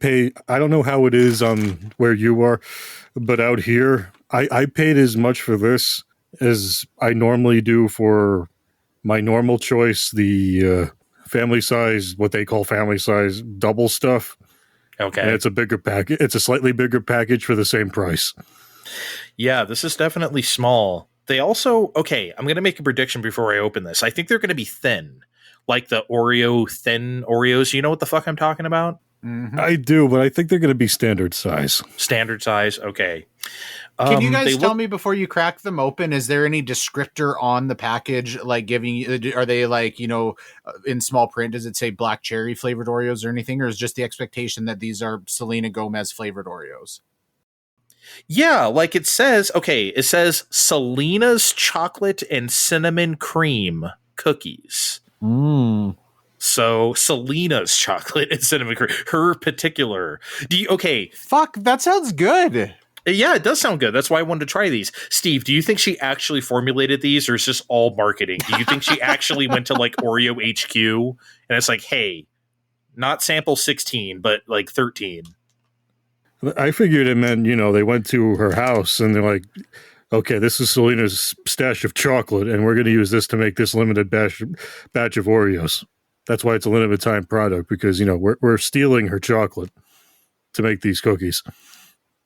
Speaker 2: don't know how it is on where you are, but out here, I paid as much for this as I normally do for my normal choice, the family size, what they call family size double stuff.
Speaker 3: Okay.
Speaker 2: And it's a bigger package. It's a slightly bigger package for the same price.
Speaker 3: Yeah, this is definitely small. They also, okay, I'm going to make a prediction before I open this. I think they're going to be thin, like the Oreo thin Oreos. You know what the fuck I'm talking about?
Speaker 1: Mm-hmm.
Speaker 2: I do, but I think they're going to be standard size.
Speaker 3: Standard size, okay.
Speaker 1: Can you guys tell me before you crack them open, is there any descriptor on the package, like giving you, are they like, in small print, does it say black cherry flavored Oreos or anything, or is just the expectation that these are Selena Gomez flavored Oreos?
Speaker 3: Yeah, like it says Selena's chocolate and cinnamon cream cookies. So Selena's chocolate and cinnamon cream, her particular.
Speaker 1: Fuck, that sounds good.
Speaker 3: Yeah, it does sound good. That's why I wanted to try these. Steve, do you think she actually formulated these, or is this all marketing? Do you think she actually went to like Oreo HQ and it's like, hey, not sample 16, but like 13?
Speaker 2: I figured it meant, they went to her house and they're like, okay, this is Selena's stash of chocolate, and we're going to use this to make this limited batch of Oreos. That's why it's a limited time product, because, we're stealing her chocolate to make these cookies.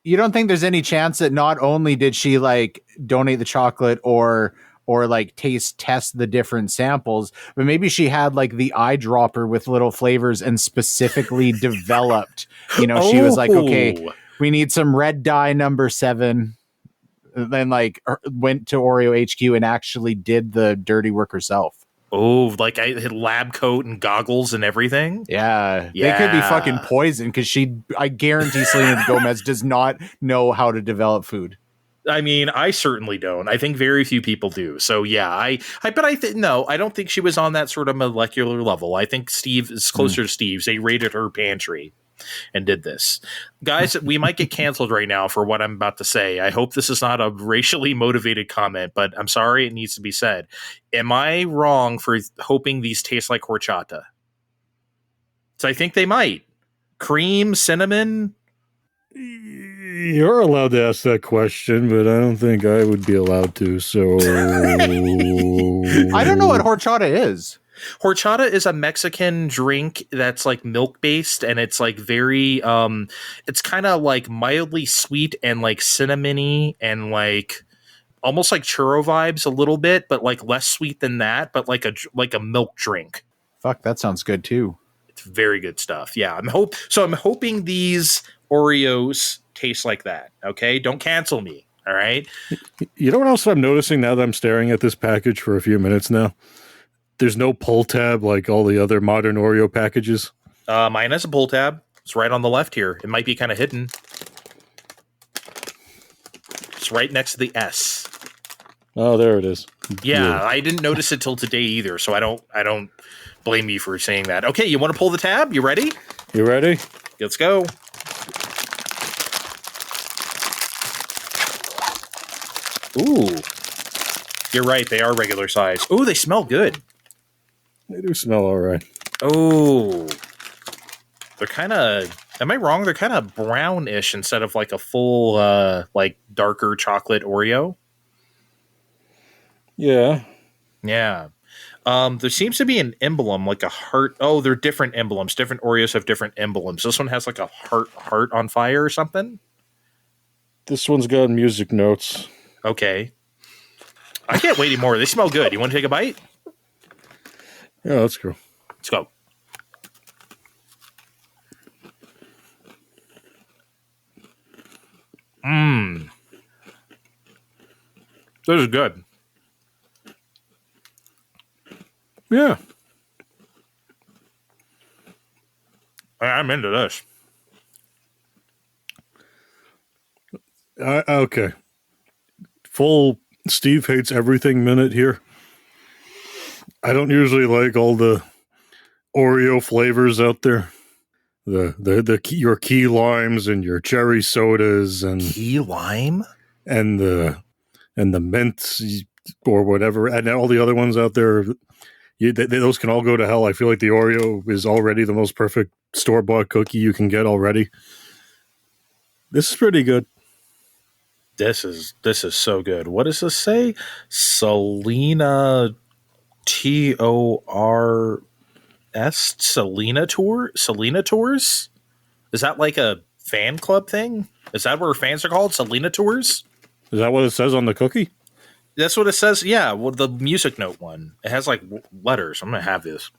Speaker 1: You don't think there's any chance that not only did she like donate the chocolate or like test the different samples, but maybe she had like the eyedropper with little flavors and specifically developed, she was like, okay, we need some red dye number 7. Then like went to Oreo HQ and actually did the dirty work herself.
Speaker 3: Oh, like I had lab coat and goggles and everything?
Speaker 1: Yeah. They could be fucking poison because I guarantee Selena Gomez does not know how to develop food.
Speaker 3: I mean, I certainly don't. I think very few people do. So yeah, no, I don't think she was on that sort of molecular level. I think Steve is closer to Steve's. They raided her pantry and did this. Guys, we might get canceled right now for what I'm about to say. I hope this is not a racially motivated comment, but I'm sorry, it needs to be said. Am I wrong for hoping these taste like horchata? So I think they might. Cream, cinnamon.
Speaker 2: You're allowed to ask that question, but I don't think I would be allowed to, so...
Speaker 1: I don't know what horchata is.
Speaker 3: Horchata is a Mexican drink that's like milk based, and it's like very it's kind of like mildly sweet and like cinnamony and like almost like churro vibes a little bit, but like less sweet than that, but like a milk drink.
Speaker 1: Fuck, that sounds good too.
Speaker 3: It's very good stuff. Yeah, I'm hoping these Oreos taste like that. Okay, don't cancel me. All right.
Speaker 2: You know what else I'm noticing now that I'm staring at this package for a few minutes now? There's no pull tab like all the other modern Oreo packages.
Speaker 3: Mine has a pull tab. It's right on the left here. It might be kind of hidden. It's right next to the S.
Speaker 2: Oh, there it is.
Speaker 3: Yeah, I didn't notice it till today either, so I don't blame you for saying that. Okay, you want to pull the tab? You ready?
Speaker 2: You ready?
Speaker 3: Let's go. Ooh. You're right, they are regular size. Ooh, they smell good.
Speaker 2: They do smell all right.
Speaker 3: Oh, they're kind of, am I wrong? They're kind of brownish instead of like a full, like darker chocolate Oreo.
Speaker 2: Yeah.
Speaker 3: Yeah. There seems to be an emblem, like a heart. Oh, they're different emblems. Different Oreos have different emblems. This one has like a heart on fire or something.
Speaker 2: This one's got music notes.
Speaker 3: Okay. I can't wait anymore. They smell good. You want to take a bite?
Speaker 2: Yeah, let's go.
Speaker 3: Let's go. This is good.
Speaker 2: Yeah.
Speaker 3: I'm into this.
Speaker 2: Okay. Full Steve hates everything minute here. I don't usually like all the Oreo flavors out there. Your key limes and your cherry sodas and
Speaker 3: key lime
Speaker 2: and the mints or whatever, and all the other ones out there. Those can all go to hell. I feel like the Oreo is already the most perfect store-bought cookie you can get already. This is pretty good.
Speaker 3: This is so good. What does this say? Selena Tours? Selena Tours? Is that like a fan club thing? Is that what her fans are called? Selena Tours?
Speaker 2: Is that what it says on the cookie?
Speaker 3: That's what it says. Yeah, well, the music note one. It has like letters. I'm gonna have this.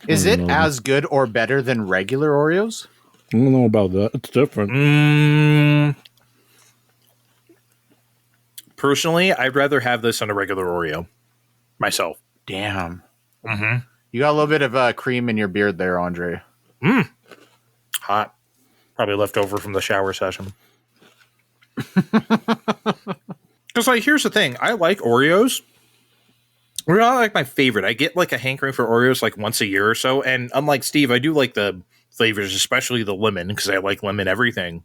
Speaker 1: Is it as good or better than regular Oreos?
Speaker 2: I don't know about that. It's different.
Speaker 3: Personally, I'd rather have this than a regular Oreo. Myself.
Speaker 1: Damn.
Speaker 3: Mm-hmm.
Speaker 1: You got a little bit of cream in your beard there, Andre.
Speaker 3: Hot. Probably left over from the shower session. Because, like, here's the thing. I like Oreos. They're not like my favorite. I get like a hankering for Oreos like once a year or so. And unlike Steve, I do like the flavors, especially the lemon, because I like lemon everything.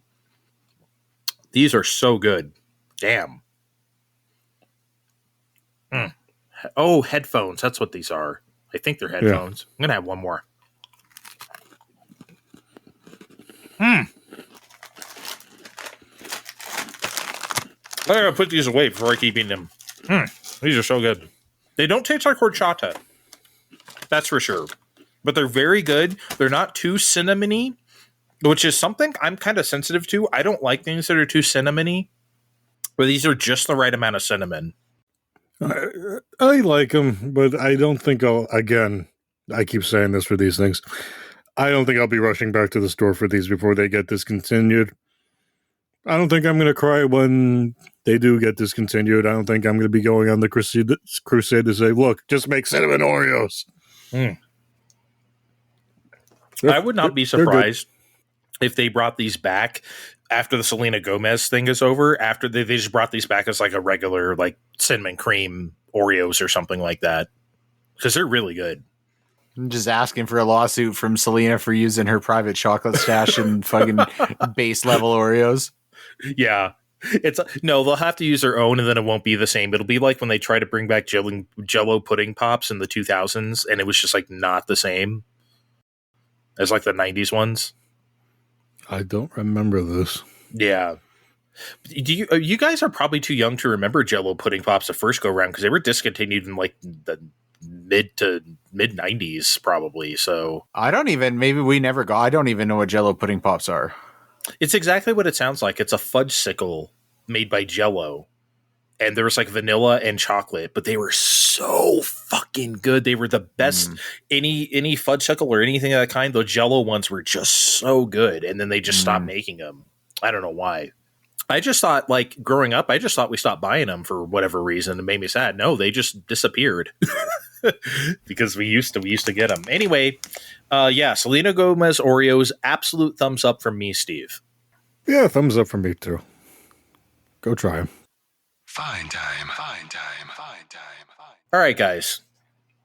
Speaker 3: These are so good. Damn. Oh, headphones. That's what these are. I think they're headphones. Yeah. I'm going to have one more. I gotta put these away before I keep eating them. These are so good. They don't taste like horchata. That's for sure. But they're very good. They're not too cinnamony, which is something I'm kind of sensitive to. I don't like things that are too cinnamony. But these are just the right amount of cinnamon.
Speaker 2: I like them, but I don't think again, I keep saying this for these things. I don't think I'll be rushing back to the store for these before they get discontinued. I don't think I'm going to cry when they do get discontinued. I don't think I'm going to be going on the crusade to say, look, just make cinnamon Oreos.
Speaker 3: I would not be surprised if they brought these back after the Selena Gomez thing is over, after they just brought these back as like a regular like cinnamon cream Oreos or something like that. Because they're really good.
Speaker 1: I'm just asking for a lawsuit from Selena for using her private chocolate stash and fucking base level Oreos.
Speaker 3: Yeah. No, they'll have to use their own and then it won't be the same. It'll be like when they try to bring back Jell-O pudding pops in the 2000s and it was just like not the same as like the 90s ones.
Speaker 2: I don't remember this.
Speaker 3: Yeah. You guys are probably too young to remember Jell-O pudding pops the first go round because they were discontinued in like the mid 90s probably. So
Speaker 1: I don't even know what Jell-O pudding pops are.
Speaker 3: It's exactly what it sounds like. It's a fudgesicle made by Jell-O. And there was like vanilla and chocolate, but they were so fucking good. They were the best. Any fudgesicle or anything of that kind, the Jell-O ones were just so good. And then they just stopped making them. I don't know why. I just thought, like, growing up, I just thought we stopped buying them for whatever reason. It made me sad. No, they just disappeared because we used to get them. Anyway, Selena Gomez Oreos, absolute thumbs up from me, Steve.
Speaker 2: Yeah, thumbs up from me too. Go try them.
Speaker 4: Fine time.
Speaker 3: All right, guys.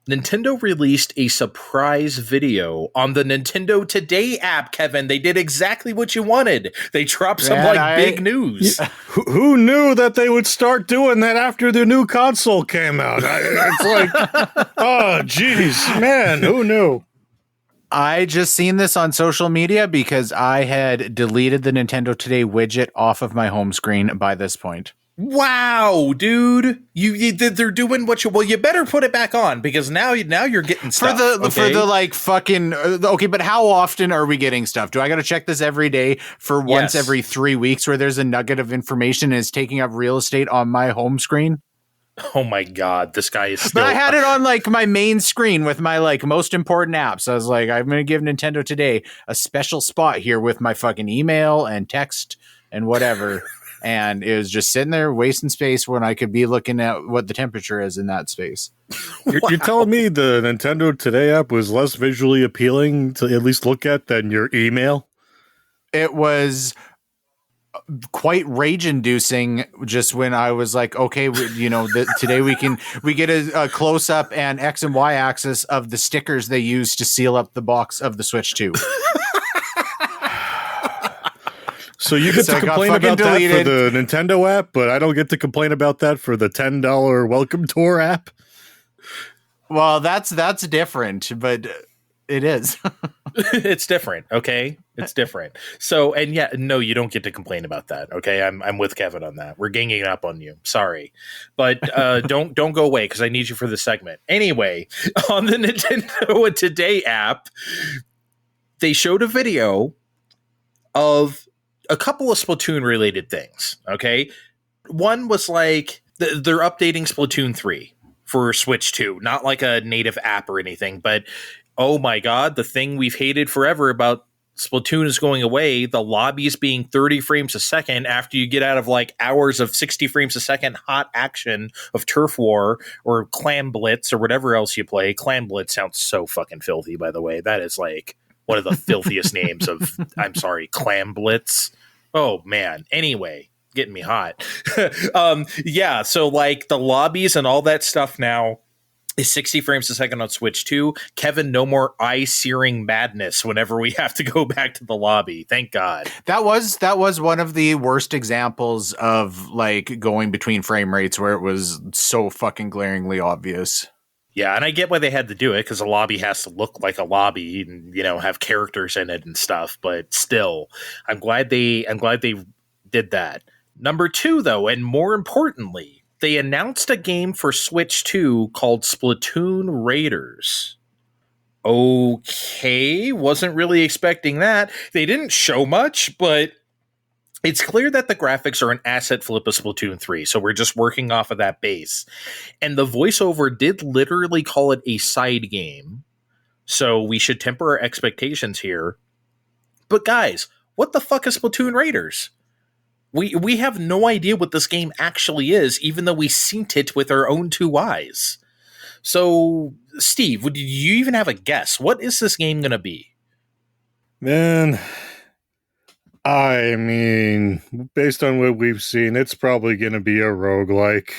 Speaker 3: Nintendo released a surprise video on the Nintendo Today app, Kevin. They did exactly what you wanted. They dropped some big news.
Speaker 2: Who knew that they would start doing that after the new console came out? It's like, oh, geez, man, who knew?
Speaker 1: I just seen this on social media because I had deleted the Nintendo Today widget off of my home screen by this point.
Speaker 3: Wow, dude! They're doing what you. Well, you better put it back on because now you're getting stuff
Speaker 1: for the like fucking okay. But how often are we getting stuff? Do I got to check this every day for once every 3 weeks where there's a nugget of information and is taking up real estate on my home screen?
Speaker 3: Oh my god, this guy is still.
Speaker 1: But I had it on like my main screen with my like most important apps. I was like, I'm going to give Nintendo Today a special spot here with my fucking email and text and whatever. And it was just sitting there wasting space when I could be looking at what the temperature is in that space.
Speaker 2: You're telling me the Nintendo Today app was less visually appealing to at least look at than your email?
Speaker 1: It was quite rage-inducing just when I was like, okay, today we get a close-up and X and Y axis of the stickers they use to seal up the box of the Switch 2.
Speaker 2: So you get to complain about that for the Nintendo app, but I don't get to complain about that for the $10 Welcome Tour app?
Speaker 1: Well, that's different, but it is.
Speaker 3: It's different, okay? It's different. So, and yeah, no, you don't get to complain about that, okay? I'm with Kevin on that. We're ganging up on you. Sorry. But don't go away because I need you for the segment. Anyway, on the Nintendo Today app, they showed a video of a couple of Splatoon related things, okay? One was like they're updating Splatoon 3 for Switch 2, not like a native app or anything, but oh my god, the thing we've hated forever about Splatoon is going away, the lobbies being 30 frames a second after you get out of like hours of 60 frames a second hot action of Turf War or Clam Blitz or whatever else you play. Clam Blitz sounds so fucking filthy, by the way. That is like one of the filthiest names of, I'm sorry, Clam Blitz. Oh man. Anyway, getting me hot. Yeah, so like the lobbies and all that stuff now is 60 frames a second on Switch 2. Kevin, no more eye-searing madness whenever we have to go back to the lobby. Thank God.
Speaker 1: That was one of the worst examples of like going between frame rates where it was so fucking glaringly obvious.
Speaker 3: Yeah, and I get why they had to do it because a lobby has to look like a lobby and, you know, have characters in it and stuff. But still, I'm glad they did that. Number 2, though, and more importantly, they announced a game for Switch 2 called Splatoon Raiders. Okay, wasn't really expecting that. They didn't show much, but it's clear that the graphics are an asset flip of Splatoon 3, so we're just working off of that base. And the voiceover did literally call it a side game, so we should temper our expectations here. But guys, what the fuck is Splatoon Raiders? We have no idea what this game actually is, even though we seen it with our own 2 eyes. So, Steve, do you even have a guess? What is this game going to be?
Speaker 2: Man, I mean, based on what we've seen, it's probably going to be a roguelike.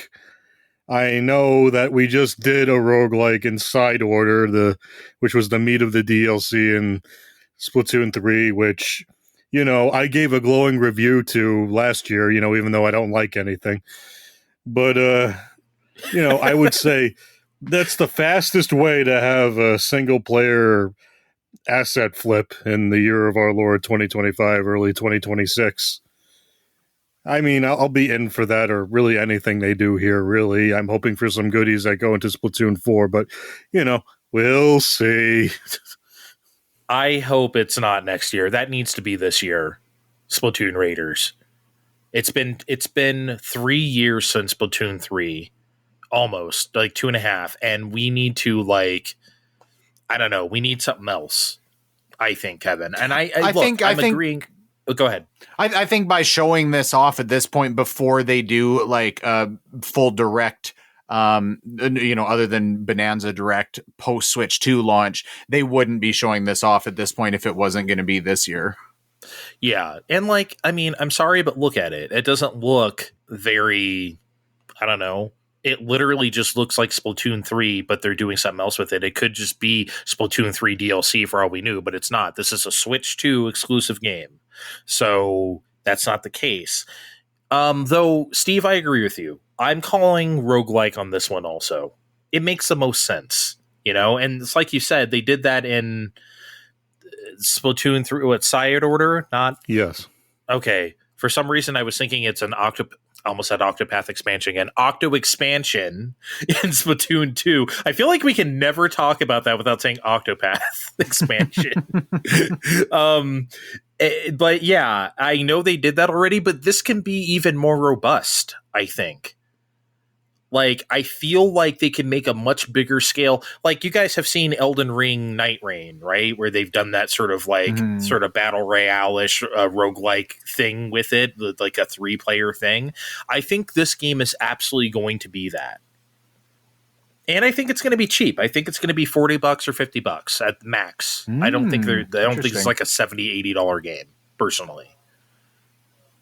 Speaker 2: I know that we just did a roguelike in Side Order, which was the meat of the DLC in Splatoon 3, which, you know, I gave a glowing review to last year, you know, even though I don't like anything. But, you know, I would say that's the fastest way to have a single-player asset flip in the year of our Lord 2025, early 2026. I mean, I'll be in for that, or really anything they do here, really. I'm hoping for some goodies that go into Splatoon 4, but, you know, we'll see.
Speaker 3: I hope it's not next year. That needs to be this year. Splatoon Raiders. It's been 3 years since Splatoon 3. Almost. Like 2.5. And we need to, like, I don't know. We need something else, I think, Kevin. And I'm agreeing. Oh, go ahead.
Speaker 1: I think by showing this off at this point before they do like a full direct, you know, other than Bonanza Direct post Switch 2 launch, they wouldn't be showing this off at this point if it wasn't going to be this year.
Speaker 3: Yeah. And like, I mean, I'm sorry, but look at it. It doesn't look very, I don't know. It literally just looks like Splatoon 3, but they're doing something else with it. It could just be Splatoon 3 DLC for all we knew, but it's not. This is a Switch 2 exclusive game. So that's not the case. Though, Steve, I agree with you. I'm calling roguelike on this one also. It makes the most sense, you know? And it's like you said, they did that in Splatoon 3, what, Side Order? Not?
Speaker 2: Yes.
Speaker 3: Okay. For some reason, I was thinking it's an almost had Octopath expansion and Octo expansion in Splatoon 2. I feel like we can never talk about that without saying Octopath expansion. But yeah, I know they did that already, but this can be even more robust, I think. Like, I feel like they can make a much bigger scale. Like, you guys have seen Elden Ring Night Rain, right? Where they've done that sort of like, sort of battle royale-ish roguelike thing with it, like a 3-player thing. I think this game is absolutely going to be that. And I think it's going to be cheap. I think it's going to be $40 or $50 at max. I don't think it's like a $70, $80 game, personally.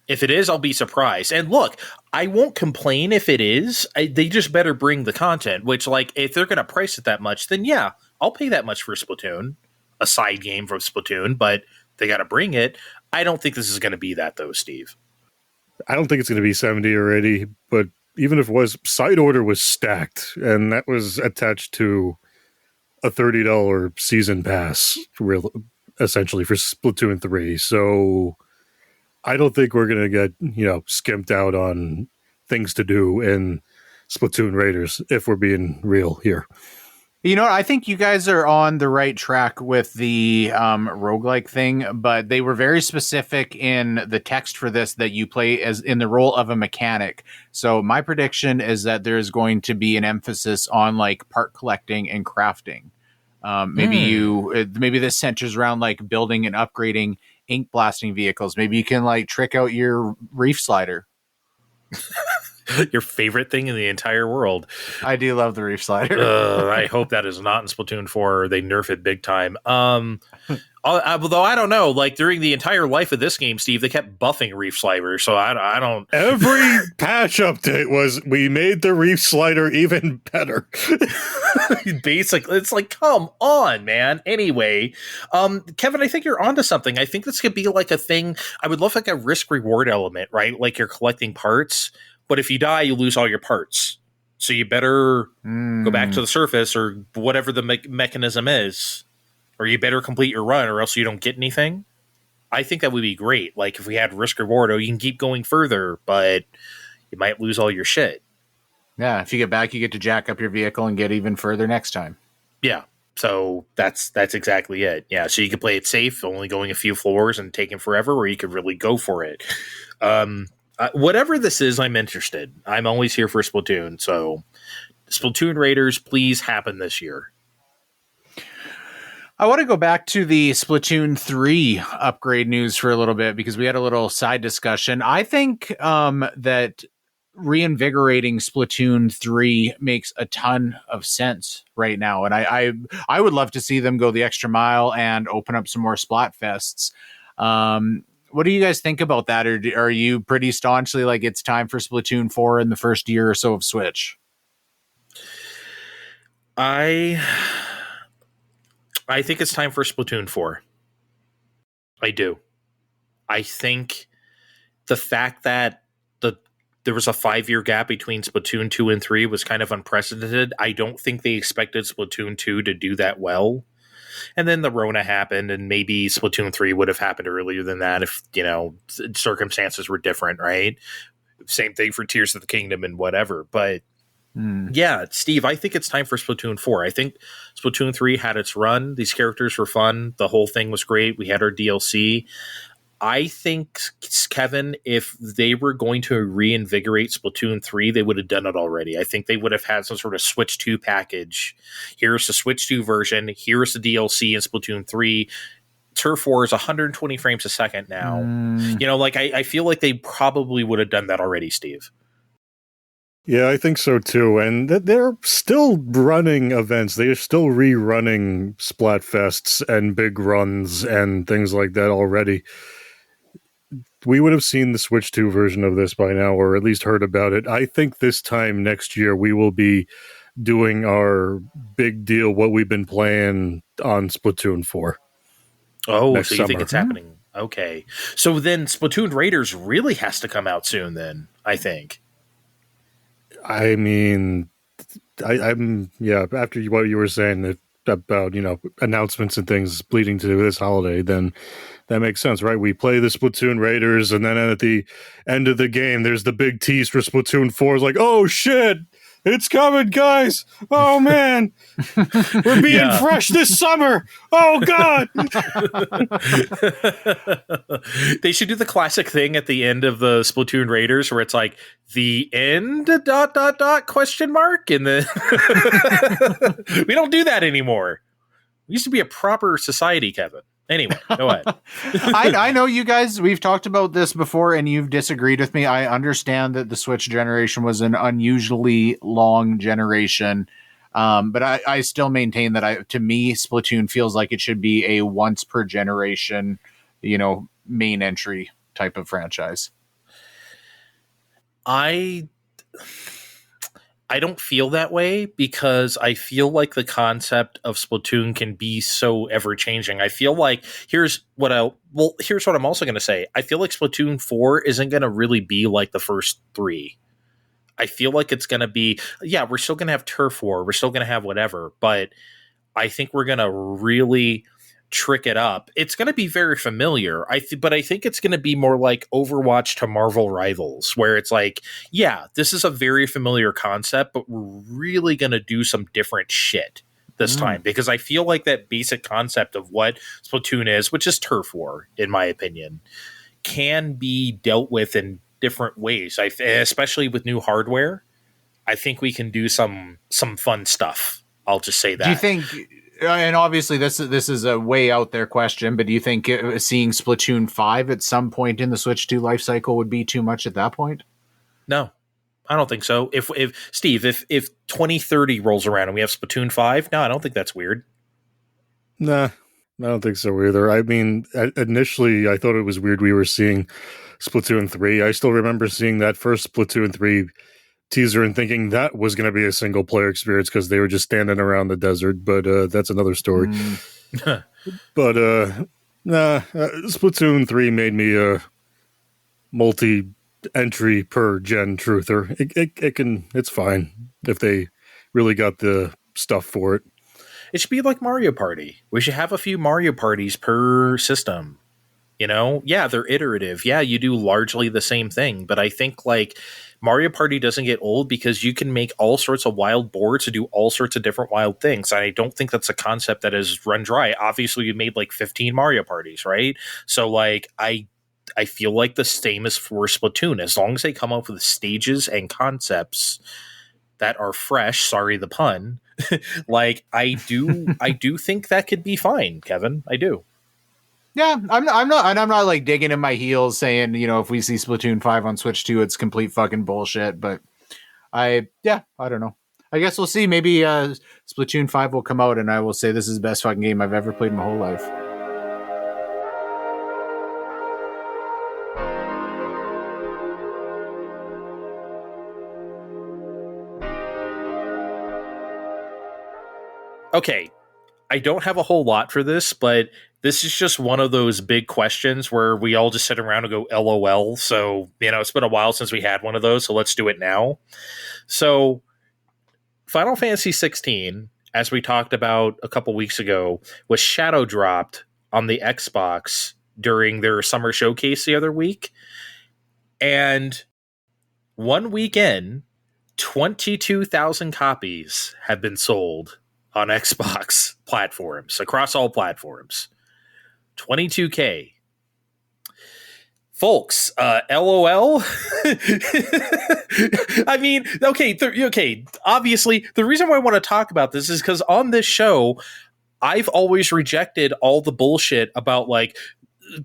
Speaker 3: If it is, I'll be surprised. And look, I won't complain if it is. They just better bring the content, which, like, if they're going to price it that much, then yeah, I'll pay that much for Splatoon, a side game from Splatoon, but they got to bring it. I don't think this is going to be that, though, Steve.
Speaker 2: I don't think it's going to be 70 or 80, but even if it was, Side Order was stacked, and that was attached to a $30 season pass, essentially for Splatoon 3. So I don't think we're going to get, skimped out on things to do in Splatoon Raiders, if we're being real here.
Speaker 1: You know what? I think you guys are on the right track with the roguelike thing, but they were very specific in the text for this that you play as in the role of a mechanic. So my prediction is that there's going to be an emphasis on like part collecting and crafting. Maybe this centers around like building and upgrading ink blasting vehicles. Maybe you can like trick out your reef slider.
Speaker 3: Your favorite thing in the entire world.
Speaker 1: I do love the reef slider.
Speaker 3: I hope that is not in Splatoon 4 or they nerf it big time. Although I don't know, like during the entire life of this game, Steve, they kept buffing reef slider. So I don't.
Speaker 2: Every patch update was we made the reef slider even better.
Speaker 3: Basically, it's like, come on, man. Anyway, Kevin, I think you're onto something. I think this could be like a thing. I would love like a risk reward element, right? Like you're collecting parts. But if you die, you lose all your parts. So you better go back to the surface or whatever the mechanism is. Or you better complete your run or else you don't get anything. I think that would be great. Like if we had risk reward, you can keep going further, but you might lose all your shit.
Speaker 1: Yeah, if you get back, you get to jack up your vehicle and get even further next time.
Speaker 3: Yeah. So that's exactly it. Yeah. So you could play it safe, only going a few floors and taking forever, or you could really go for it. Whatever this is, I'm interested. I'm always here for Splatoon. So Splatoon Raiders, please happen this year.
Speaker 1: I want to go back to the Splatoon 3 upgrade news for a little bit because we had a little side discussion. I think that reinvigorating Splatoon 3 makes a ton of sense right now. And I would love to see them go the extra mile and open up some more Splatfests. What do you guys think about that? Or are you pretty staunchly like it's time for Splatoon 4 in the first year or so of Switch?
Speaker 3: I think it's time for Splatoon 4. I do. I think the fact that there was a 5-year gap between Splatoon 2 and 3 was kind of unprecedented. I don't think they expected Splatoon 2 to do that well. And then the Rona happened, and maybe Splatoon 3 would have happened earlier than that if, circumstances were different, right? Same thing for Tears of the Kingdom and whatever. But yeah, Steve, I think it's time for Splatoon 4. I think Splatoon 3 had its run. These characters were fun. The whole thing was great. We had our DLC. I think, Kevin, if they were going to reinvigorate Splatoon 3, they would have done it already. I think they would have had some sort of Switch 2 package. Here's the Switch 2 version. Here's the DLC in Splatoon 3. Turf War is 120 frames a second now. I feel like they probably would have done that already, Steve.
Speaker 2: Yeah, I think so too. And they're still running events. They are still rerunning Splatfests and big runs and things like that already. We would have seen the Switch 2 version of this by now, or at least heard about it. I think this time next year we will be doing our big deal, what we've been playing on Splatoon 4.
Speaker 3: Oh, so you think it's happening. Okay. So then Splatoon Raiders really has to come out soon then, I think.
Speaker 2: I mean, I'm after what you were saying about, announcements and things bleeding to this holiday, then that makes sense, right? We play the Splatoon Raiders, and then at the end of the game, there's the big tease for Splatoon 4. It's like, oh, shit, it's coming, guys. Oh, man. We're being fresh this summer. Oh, God.
Speaker 3: They should do the classic thing at the end of the Splatoon Raiders where it's like, the end, ... question mark? And then we don't do that anymore. We used to be a proper society, Kevin. Anyway, go ahead.
Speaker 1: I know you guys, we've talked about this before and you've disagreed with me. I understand that the Switch generation was an unusually long generation. But I still maintain that to me, Splatoon feels like it should be a once per generation, main entry type of franchise.
Speaker 3: I don't feel that way because I feel like the concept of Splatoon can be so ever changing. I feel like here's what I'm also going to say. I feel like Splatoon 4 isn't going to really be like the first 3. I feel like it's going to be, we're still going to have Turf War. We're still going to have whatever, but I think we're going to really trick it up. It's going to be very familiar. But I think it's going to be more like Overwatch to Marvel Rivals, where it's like, yeah, this is a very familiar concept, but we're really going to do some different shit this time, because I feel like that basic concept of what Splatoon is, which is turf war, in my opinion, can be dealt with in different ways. Especially with new hardware, I think we can do some fun stuff. I'll just say that.
Speaker 1: Do you think? And obviously, this is a way out there question, but do you think seeing Splatoon 5 at some point in the Switch 2 life cycle would be too much at that point?
Speaker 3: No, I don't think so. If Steve, if 2030 rolls around and we have Splatoon 5, no, I don't think that's weird.
Speaker 2: Nah, I don't think so either. I mean, initially, I thought it was weird we were seeing Splatoon 3. I still remember seeing that first Splatoon 3 teaser and thinking that was going to be a single player experience because they were just standing around the desert, but that's another story. But Splatoon 3 made me a multi-entry per gen truther. It's fine if they really got the stuff for it.
Speaker 3: It should be like Mario Party. We should have a few Mario Parties per system. You know, yeah, they're iterative. Yeah, you do largely the same thing, but I think like Mario Party doesn't get old because you can make all sorts of wild boards to do all sorts of different wild things. I don't think that's a concept that is run dry. Obviously, you made like 15 Mario Parties, right? So like I feel like the same is for Splatoon. As long as they come up with stages and concepts that are fresh, sorry the pun, like I do think that could be fine, Kevin. I do.
Speaker 1: Yeah, I'm not like digging in my heels saying, you know, if we see Splatoon 5 on Switch 2, it's complete fucking bullshit. But I don't know. I guess we'll see. Maybe Splatoon 5 will come out and I will say this is the best fucking game I've ever played in my whole life.
Speaker 3: Okay, I don't have a whole lot for this, but this is just one of those big questions where we all just sit around and go LOL. So, you know, it's been a while since we had one of those, so let's do it now. So, Final Fantasy 16, as we talked about a couple weeks ago, was shadow dropped on the Xbox during their summer showcase the other week. And 1 week in, 22,000 copies have been sold on Xbox platforms, across all platforms. 22K. Folks, LOL? I mean, okay, obviously, the reason why I want to talk about this is because on this show, I've always rejected all the bullshit about, like,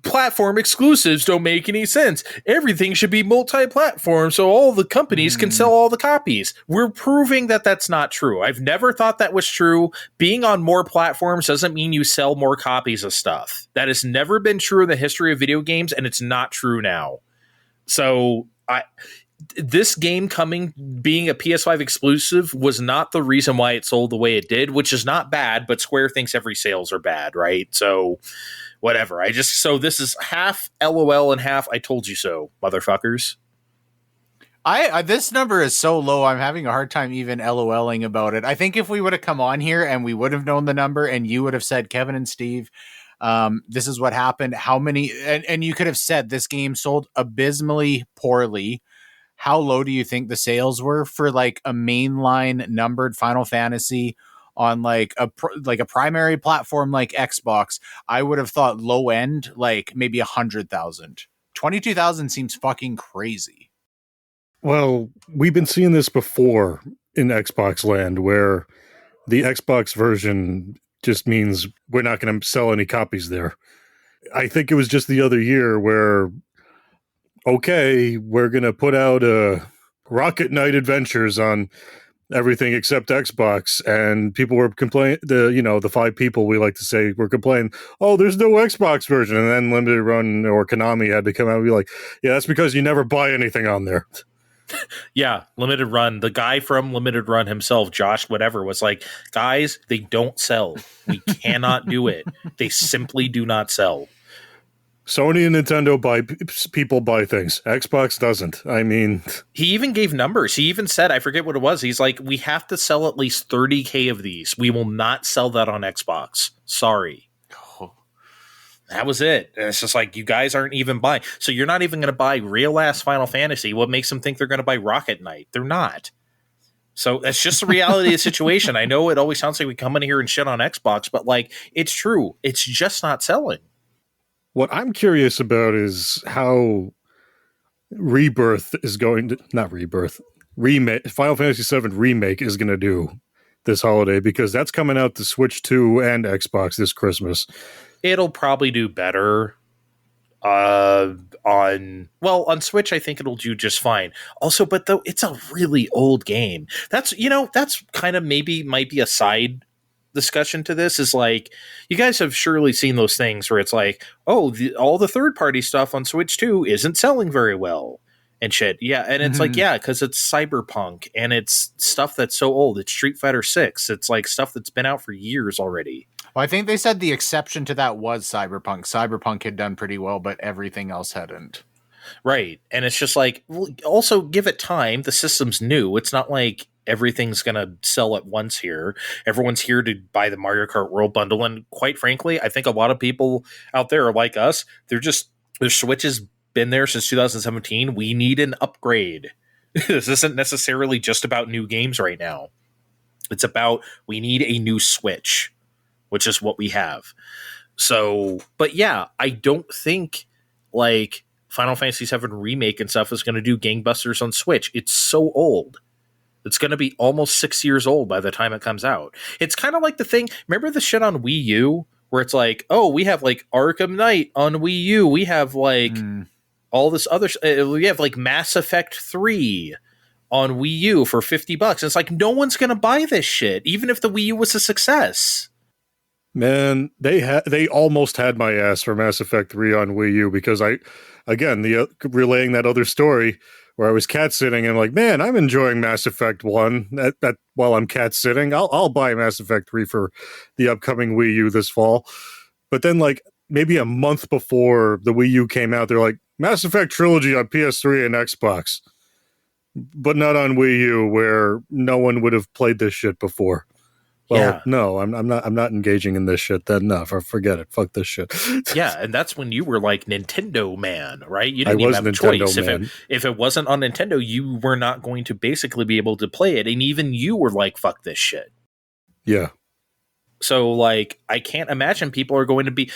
Speaker 3: platform exclusives don't make any sense. Everything should be multi-platform so all the companies can sell all the copies. We're proving that that's not true. I've never thought that was true. Being on more platforms doesn't mean you sell more copies of stuff. That has never been true in the history of video games, and it's not true now. So this game being a PS5 exclusive was not the reason why it sold the way it did, which is not bad, but Square thinks every sales are bad, right? So whatever. So this is half LOL and half I told you so, motherfuckers.
Speaker 1: This number is so low, I'm having a hard time even LOLing about it. I think if we would have come on here and we would have known the number and you would have said, Kevin and Steve, this is what happened. How many, and you could have said this game sold abysmally poorly. How low do you think the sales were for like a mainline numbered Final Fantasy on like a primary platform like Xbox? I would have thought low end, like maybe 100,000. 22,000 seems fucking crazy.
Speaker 2: Well, we've been seeing this before in Xbox land, where the Xbox version just means we're not going to sell any copies there. I think it was just the other year where, okay, we're going to put out Rocket Knight Adventures on everything except Xbox, and people were complaining. The 5 people we like to say were complaining, oh, there's no Xbox version, and then Limited Run or Konami had to come out and be like, yeah, that's because you never buy anything on there.
Speaker 3: Yeah, Limited Run. The guy from Limited Run himself, Josh whatever, was like, guys, they don't sell. We cannot do it. They simply do not sell.
Speaker 2: Sony and Nintendo people buy things. Xbox doesn't. I mean,
Speaker 3: he even gave numbers. He even said, I forget what it was. He's like, we have to sell at least 30K of these. We will not sell that on Xbox. Sorry. That was it. And it's just like, you guys aren't even buying. So you're not even going to buy real ass Final Fantasy. What makes them think they're going to buy Rocket Knight? They're not. So that's just the reality of the situation. I know it always sounds like we come in here and shit on Xbox, but like, it's true. It's just not selling.
Speaker 2: What I'm curious about is how Rebirth is going to, not Rebirth, remake, Final Fantasy VII Remake is going to do this holiday, because that's coming out to Switch 2 and Xbox this Christmas.
Speaker 3: It'll probably do better on Switch. I think it'll do just fine. Also, but though it's a really old game. That's kind of maybe might be a side discussion to this, is like, you guys have surely seen those things where it's like, oh, all the third party stuff on Switch 2 isn't selling very well and shit. Yeah. And it's like, yeah, because it's Cyberpunk and it's stuff that's so old. It's Street Fighter 6. It's like stuff that's been out for years already.
Speaker 1: Well, I think they said the exception to that was Cyberpunk. Cyberpunk had done pretty well, but everything else hadn't.
Speaker 3: Right. And it's just like, well, also give it time. The system's new. It's not like everything's going to sell at once here. Everyone's here to buy the Mario Kart World Bundle. And quite frankly, I think a lot of people out there are like us. Their Switch has been there since 2017. We need an upgrade. This isn't necessarily just about new games right now. It's about, we need a new Switch, which is what we have. So, but yeah, I don't think like Final Fantasy VII Remake and stuff is going to do gangbusters on Switch. It's so old. It's going to be almost 6 years old by the time it comes out. It's kind of like the thing, remember the shit on Wii U where it's like, oh, we have like Arkham Knight on Wii U. We have like all this other, we have like Mass Effect 3 on Wii U for $50. It's like, no one's going to buy this shit, even if the Wii U was a success.
Speaker 2: Man, they almost had my ass for Mass Effect 3 on Wii U, because relaying that other story where I was cat sitting and I'm like, man, I'm enjoying Mass Effect 1 while I'm cat sitting. I'll buy Mass Effect 3 for the upcoming Wii U this fall. But then like maybe a month before the Wii U came out, they're like, Mass Effect Trilogy on PS3 and Xbox, but not on Wii U, where no one would have played this shit before. Well, yeah. No, I'm not engaging in this shit. Then no, forget it. Fuck this shit.
Speaker 3: Yeah, and that's when you were like Nintendo man, right? You didn't even have a choice. If it wasn't on Nintendo, you were not going to basically be able to play it, and even you were like, "Fuck this shit."
Speaker 2: Yeah.
Speaker 3: So like, I can't imagine people are going to be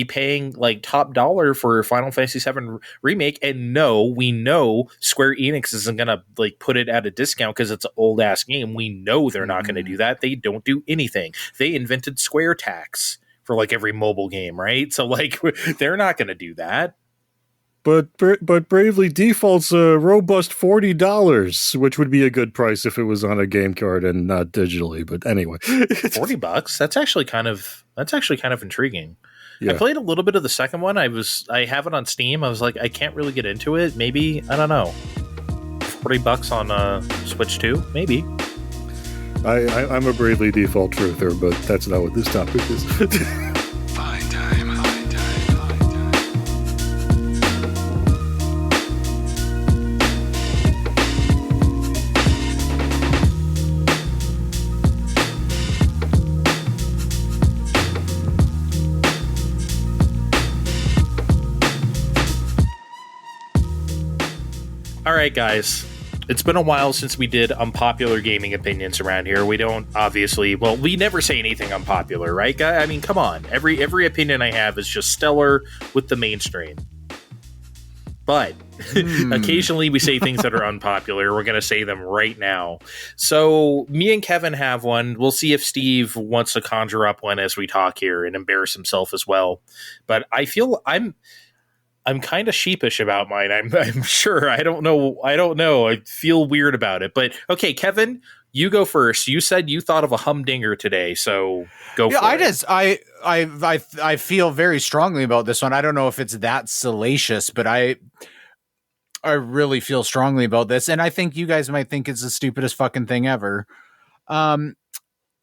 Speaker 3: paying like top dollar for Final Fantasy VII Remake. And no, we know Square Enix isn't going to like put it at a discount because it's an old ass game. We know they're not going to do that. They don't do anything. They invented Square Tax for like every mobile game, right? So like, they're not going to do that.
Speaker 2: But Bravely Default's a robust $40, which would be a good price if it was on a game card and not digitally. But anyway,
Speaker 3: $40. That's actually kind of intriguing. Yeah. I played a little bit of the second one. I have it on Steam. I was like, I can't really get into it. Maybe, I don't know, $40 on Switch 2, maybe.
Speaker 2: I'm a Bravely Default truther, but that's not what this topic is.
Speaker 4: Fine time.
Speaker 3: All right, guys. It's been a while since we did unpopular gaming opinions around here. We don't obviously, we never say anything unpopular, right, guy? I mean, come on. Every opinion I have is just stellar with the mainstream. But occasionally we say things that are unpopular. We're going to say them right now. So me and Kevin have one. We'll see if Steve wants to conjure up one as we talk here and embarrass himself as well. But I feel I'm kind of sheepish about mine. I'm sure. I don't know. I feel weird about it. But okay, Kevin, you go first. You said you thought of a humdinger today, so go for it.
Speaker 1: I feel very strongly about this one. I don't know if it's that salacious, but I really feel strongly about this, and I think you guys might think it's the stupidest fucking thing ever.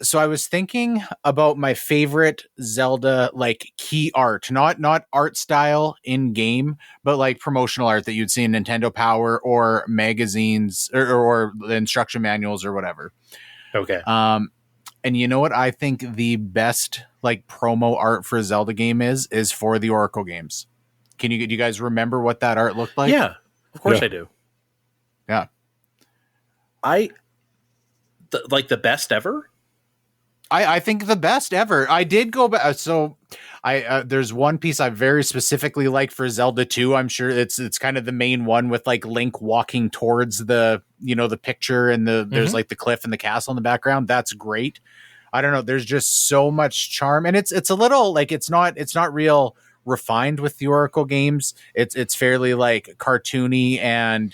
Speaker 1: So I was thinking about my favorite Zelda, like key art, not art style in game, but like promotional art that you'd see in Nintendo Power or magazines or the instruction manuals or whatever.
Speaker 3: Okay.
Speaker 1: And you know what I think the best like promo art for a Zelda game is for the Oracle games. Do you guys remember what that art looked like?
Speaker 3: Yeah, of course I do.
Speaker 1: Yeah.
Speaker 3: Like the best ever?
Speaker 1: I think the best ever. I did go back. So there's one piece I very specifically like for Zelda 2. I'm sure it's kind of the main one with like Link walking towards the picture and there's like the cliff and the castle in the background. That's great. I don't know. There's just so much charm, and it's a little like it's not real refined with the Oracle games. It's fairly like cartoony, and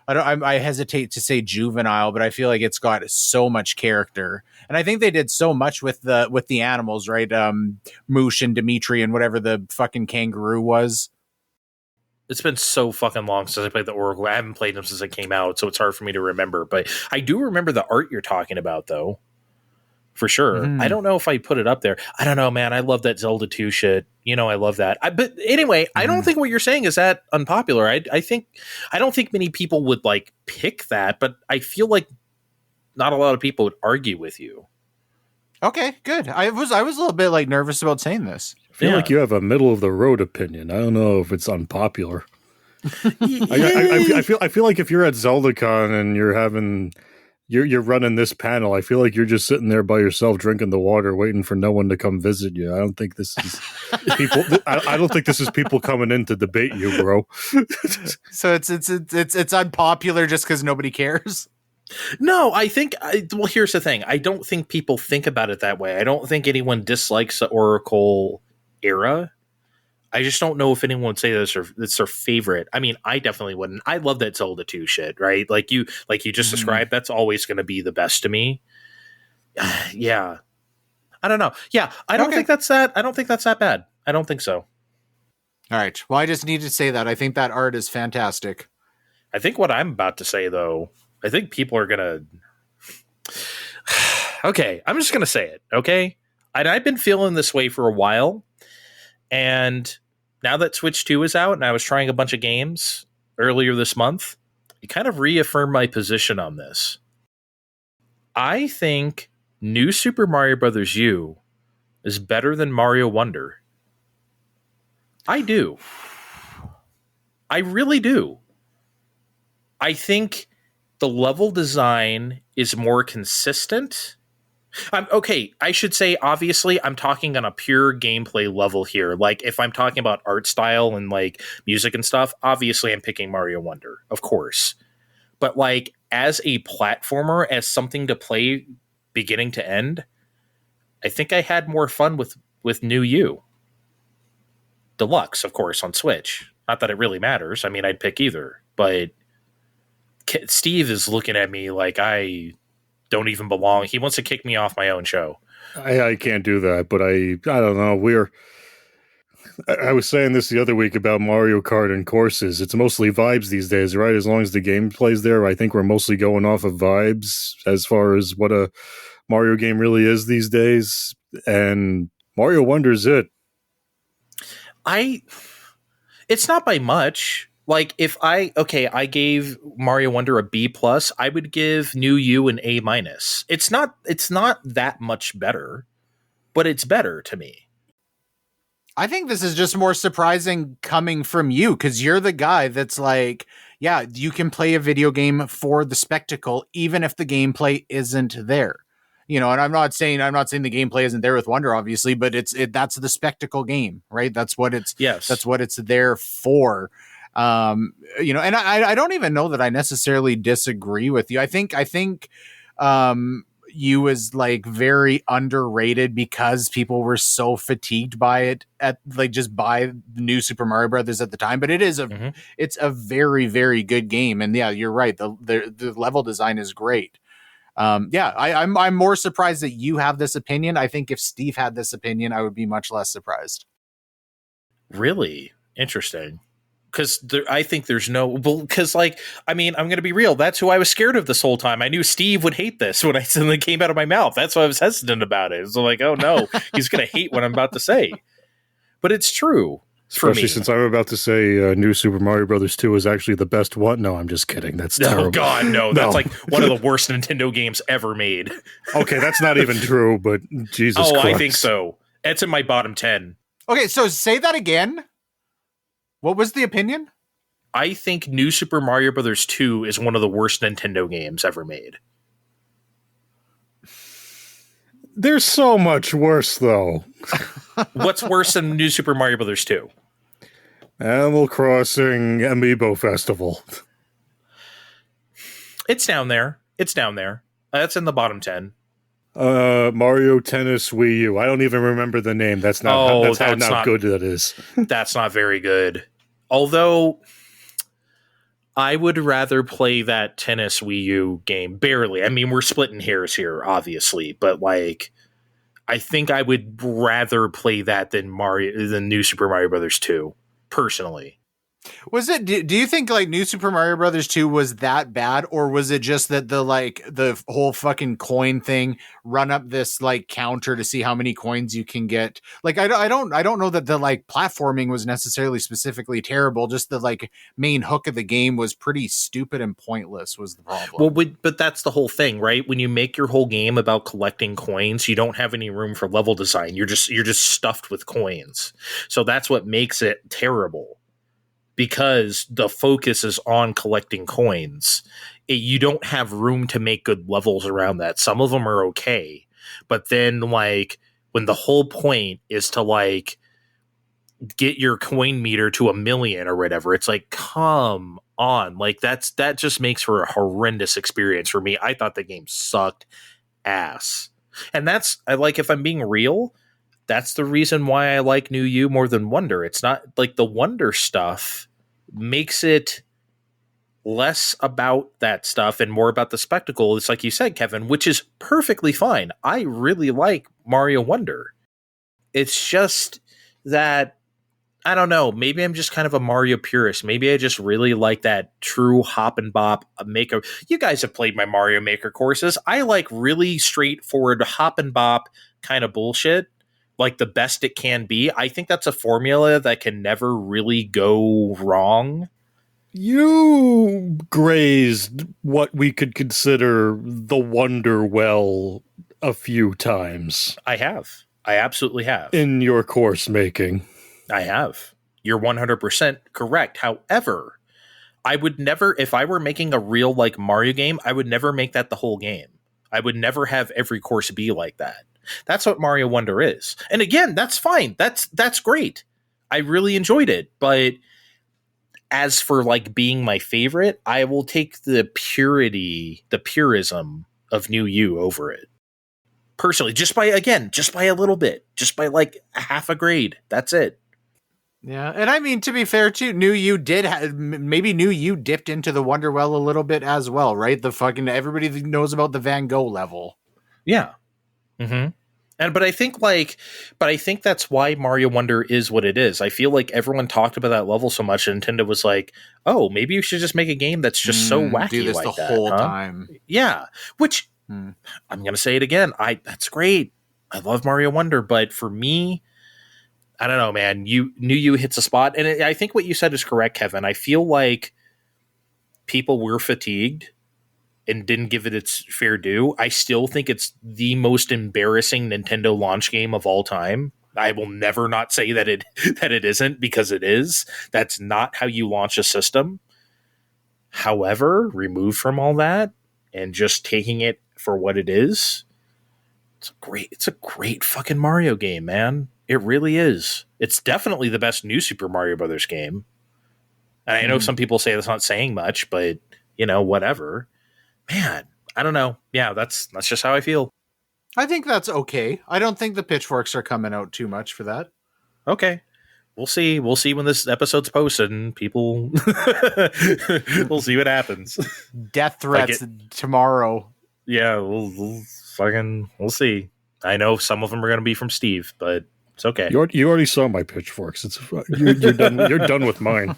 Speaker 1: I hesitate to say juvenile, but I feel like it's got so much character. And I think they did so much with the animals, right? Moosh and Dimitri and whatever the fucking kangaroo was.
Speaker 3: It's been so fucking long since I played the Oracle. I haven't played them since it came out, so it's hard for me to remember. But I do remember the art you're talking about, though. For sure. I don't know if I put it up there. I don't know, man. I love that Zelda 2 shit. I love that. But anyway, I don't think what you're saying is that unpopular. I don't think many people would like pick that, but I feel like not a lot of people would argue with you.
Speaker 1: Okay, good. I was a little bit like nervous about saying this.
Speaker 2: I feel like you have a middle of the road opinion. I don't know if it's unpopular. I feel like if you're at ZeldaCon and you're running this panel, I feel like you're just sitting there by yourself drinking the water waiting for no one to come visit you. I don't think this is people I don't think this is people coming in to debate you, bro.
Speaker 1: So it's unpopular just because nobody cares.
Speaker 3: No, I think here's the thing. I don't think people think about it that way. I don't think anyone dislikes the Oracle era. I just don't know if anyone would say that's their favorite. I mean, I definitely wouldn't. I love that Zelda 2 shit, right? Like you just described, that's always going to be the best to me. Yeah. I don't know. Yeah, I don't think that's that. I don't think that's that bad. I don't think so.
Speaker 1: All right. Well, I just need to say that. I think that art is fantastic.
Speaker 3: I think what I'm about to say, though, I think people are going to... Okay, I'm just going to say it, okay? And I've been feeling this way for a while. And now that Switch 2 is out and I was trying a bunch of games earlier this month, it kind of reaffirmed my position on this. I think New Super Mario Bros. U is better than Mario Wonder. I do. I really do. I think the level design is more consistent. Okay, I should say, obviously, I'm talking on a pure gameplay level here. Like, if I'm talking about art style and, like, music and stuff, obviously I'm picking Mario Wonder, of course. But, like, as a platformer, as something to play beginning to end, I think I had more fun with New U. Deluxe, of course, on Switch. Not that it really matters. I mean, I'd pick either. But Steve is looking at me like I don't even belong. He wants to kick me off my own show.
Speaker 2: I can't do that, but I don't know. I was saying this the other week about Mario Kart and courses. It's mostly vibes these days, right? As long as the game plays there, I think we're mostly going off of vibes as far as what a Mario game really is these days. And Mario Wonder's it.
Speaker 3: It's not by much. Like, if I gave Mario Wonder a B+, I would give New U an A-. It's not that much better, but it's better to me.
Speaker 1: I think this is just more surprising coming from you, because you're the guy that's like, yeah, you can play a video game for the spectacle, even if the gameplay isn't there. And I'm not saying the gameplay isn't there with Wonder, obviously, but that's the spectacle game, right? That's what it's there for. And I don't even know that I necessarily disagree with you. I think you is like very underrated because people were so fatigued by it just by New Super Mario Brothers at the time. But it's a very, very good game. And yeah, you're right. The level design is great. I'm more surprised that you have this opinion. I think if Steve had this opinion, I would be much less surprised.
Speaker 3: Really interesting. Because I think there's no... Because, like, I mean, I'm going to be real. That's who I was scared of this whole time. I knew Steve would hate this when it came out of my mouth. That's why I was hesitant about it. It's like, oh, no, he's going to hate what I'm about to say. But it's true.
Speaker 2: Especially since I'm about to say New Super Mario Brothers 2 is actually the best one. No, I'm just kidding. That's terrible.
Speaker 3: Oh, God, no. That's like one of the worst Nintendo games ever made.
Speaker 2: Okay, that's not even true, but Jesus Christ.
Speaker 3: I think so. It's in my bottom 10.
Speaker 1: Okay, so say that again. What was the opinion?
Speaker 3: I think New Super Mario Brothers 2 is one of the worst Nintendo games ever made.
Speaker 2: There's so much worse, though.
Speaker 3: What's worse than New Super Mario Brothers 2?
Speaker 2: Animal Crossing Amiibo Festival.
Speaker 3: It's down there. That's in the bottom 10.
Speaker 2: Mario Tennis Wii U. I don't even remember the name. That's how not good that is.
Speaker 3: That's not very good. Although, I would rather play that Tennis Wii U game. Barely. I mean, we're splitting hairs here, obviously. But, like, I think I would rather play that than New Super Mario Brothers 2. Personally.
Speaker 1: Was it, do you think like New Super Mario Brothers 2 was that bad, or was it just that the whole fucking coin thing run up this like counter to see how many coins you can get? Like, I don't know that the like platforming was necessarily specifically terrible. Just the like main hook of the game was pretty stupid and pointless was the problem.
Speaker 3: Well, but that's the whole thing, right? When you make your whole game about collecting coins, you don't have any room for level design. You're just stuffed with coins. So that's what makes it terrible. Because the focus is on collecting coins. You don't have room to make good levels around that. Some of them are okay. But then, like, when the whole point is to, like, get your coin meter to 1 million or whatever, it's like, come on. Like, that just makes for a horrendous experience for me. I thought the game sucked ass. And that's, if I'm being real, that's the reason why I like New U more than Wonder. It's not, like, the Wonder stuff makes it less about that stuff and more about the spectacle. It's like you said, Kevin, which is perfectly fine. I really like Mario Wonder. It's just that, I don't know, maybe I'm just kind of a Mario purist. Maybe I just really like that true hop and bop maker. You guys have played my Mario Maker courses. I like really straightforward hop and bop kind of bullshit. Like the best it can be. I think that's a formula that can never really go wrong.
Speaker 2: You grazed what we could consider the Wonder Well a few times.
Speaker 3: I have. I absolutely have.
Speaker 2: In your course making.
Speaker 3: I have. You're 100% correct. However, I would never, if I were making a real like Mario game, I would never make that the whole game. I would never have every course be like that. That's what Mario Wonder is. And again, that's fine. That's great. I really enjoyed it. But as for like being my favorite, I will take the purism of New U over it. Personally, just by a little bit. Just by like a half a grade. That's it.
Speaker 1: Yeah, and I mean, to be fair, too, New U maybe New U dipped into the Wonder Well a little bit as well, right? The fucking, everybody knows about the Van Gogh level.
Speaker 3: Yeah. Mm-hmm. But I think that's why Mario Wonder is what it is. I feel like everyone talked about that level so much, and Nintendo was like, "Oh, maybe you should just make a game that's just so wacky,
Speaker 1: do this
Speaker 3: like
Speaker 1: the whole time."
Speaker 3: Yeah, which I'm gonna say it again. That's great. I love Mario Wonder, but for me, I don't know, man. New U hits a spot, and I think what you said is correct, Kevin. I feel like people were fatigued and didn't give it its fair due. I still think it's the most embarrassing Nintendo launch game of all time. I will never not say that it isn't, because it is. That's not how you launch a system. However, removed from all that and just taking it for what it is, it's a great fucking Mario game, man. It really is. It's definitely the best New Super Mario Brothers game. And I know some people say that's not saying much, but whatever. Man, I don't know. Yeah, that's just how I feel.
Speaker 1: I think that's okay. I don't think the pitchforks are coming out too much for that.
Speaker 3: Okay. We'll see. We'll see when this episode's posted and people we'll see what happens.
Speaker 1: Death threats tomorrow.
Speaker 3: Yeah, we'll see. I know some of them are going to be from Steve, but it's okay.
Speaker 2: You already saw my pitchforks. You're done. You're done with mine.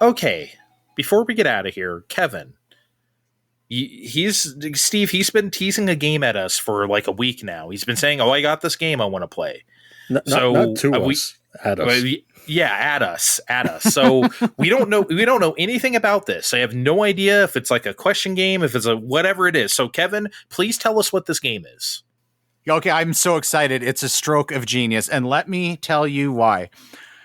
Speaker 3: Okay, before we get out of here, Kevin, He's Steve. He's been teasing a game at us for like a week now. He's been saying, "Oh, I got this game I want to play."
Speaker 2: Not to us, at us.
Speaker 3: Yeah, at us. So we don't know anything about this. I have no idea if it's like a question game, if it's a whatever it is. So Kevin, please tell us what this game is.
Speaker 1: Okay, I'm so excited. It's a stroke of genius, and let me tell you why.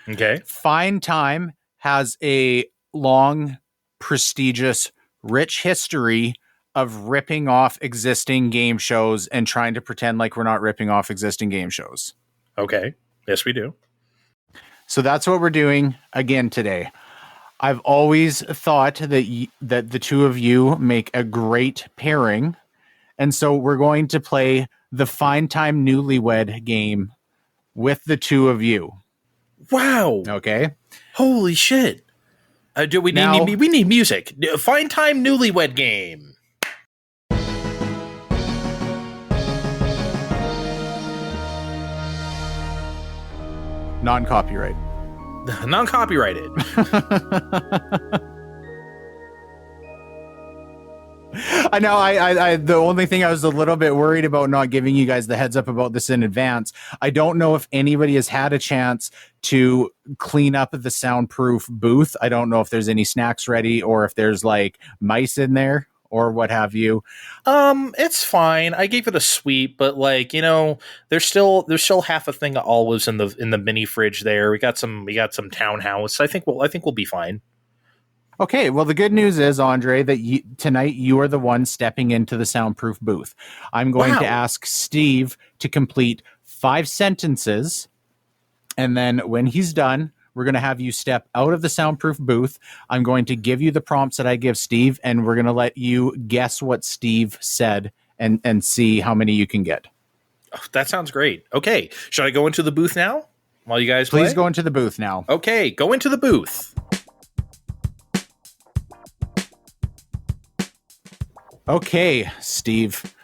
Speaker 3: Okay.
Speaker 1: Fine Time has a long, prestigious, rich history of ripping off existing game shows and trying to pretend like we're not ripping off existing game shows.
Speaker 3: Okay. Yes, we do.
Speaker 1: So that's what we're doing again today. I've always thought that that the two of you make a great pairing. And so we're going to play the Fine Time Newlywed game with the two of you.
Speaker 3: Wow.
Speaker 1: Okay.
Speaker 3: Holy shit. Do we need music? Fine Time Newlywed game.
Speaker 1: Non-copyright.
Speaker 3: Non-copyrighted.
Speaker 1: I know. I the only thing I was a little bit worried about not giving you guys the heads up about this in advance. I don't know if anybody has had a chance to clean up the soundproof booth. I don't know if there's any snacks ready or if there's like mice in there or what have you.
Speaker 3: It's fine. I gave it a sweep, but like, you know, there's still half a thing of olives in the mini fridge there. We got some townhouse. I think we'll be fine.
Speaker 1: Okay, well, the good news is, Andre, that tonight you are the one stepping into the soundproof booth. I'm going to ask Steve to complete 5 sentences, and then when he's done, we're going to have you step out of the soundproof booth. I'm going to give you the prompts that I give Steve, and we're going to let you guess what Steve said and see how many you can get.
Speaker 3: Oh, that sounds great. Okay, should I go into the booth now while you guys play?
Speaker 1: Please go into the booth now.
Speaker 3: Okay, go into the booth.
Speaker 1: Okay, Steve.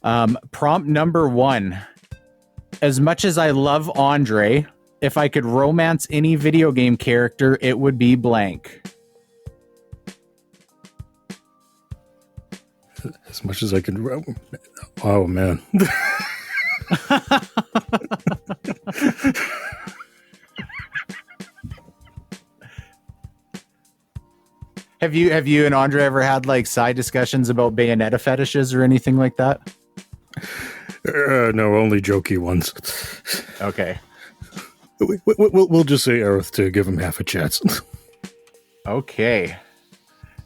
Speaker 1: Prompt number 1. As much as I love Andre, if I could romance any video game character, it would be blank.
Speaker 2: As much as I could. Oh, man.
Speaker 1: Have you and Andre ever had like side discussions about Bayonetta fetishes or anything like that?
Speaker 2: No, only jokey ones.
Speaker 1: Okay.
Speaker 2: We'll just say Aerith to give him half a chance.
Speaker 1: Okay.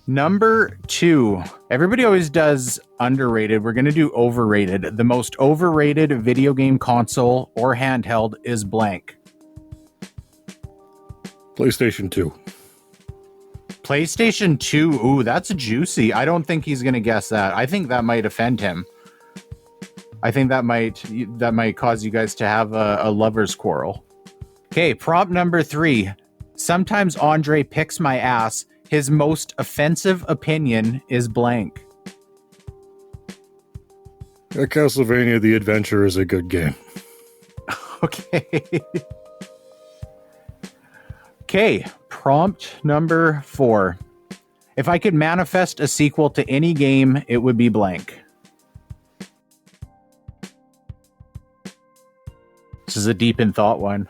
Speaker 1: Number 2. Everybody always does underrated. We're going to do overrated. The most overrated video game console or handheld is blank.
Speaker 2: PlayStation 2.
Speaker 1: PlayStation 2. Ooh, that's juicy. I don't think he's going to guess that. I think that might offend him. I think that might cause you guys to have a lover's quarrel. Okay, prompt number 3. Sometimes Andre picks my ass. His most offensive opinion is blank.
Speaker 2: Castlevania The Adventure is a good game.
Speaker 1: Okay. Okay, prompt number 4. If I could manifest a sequel to any game, it would be blank. This is a deep in thought one.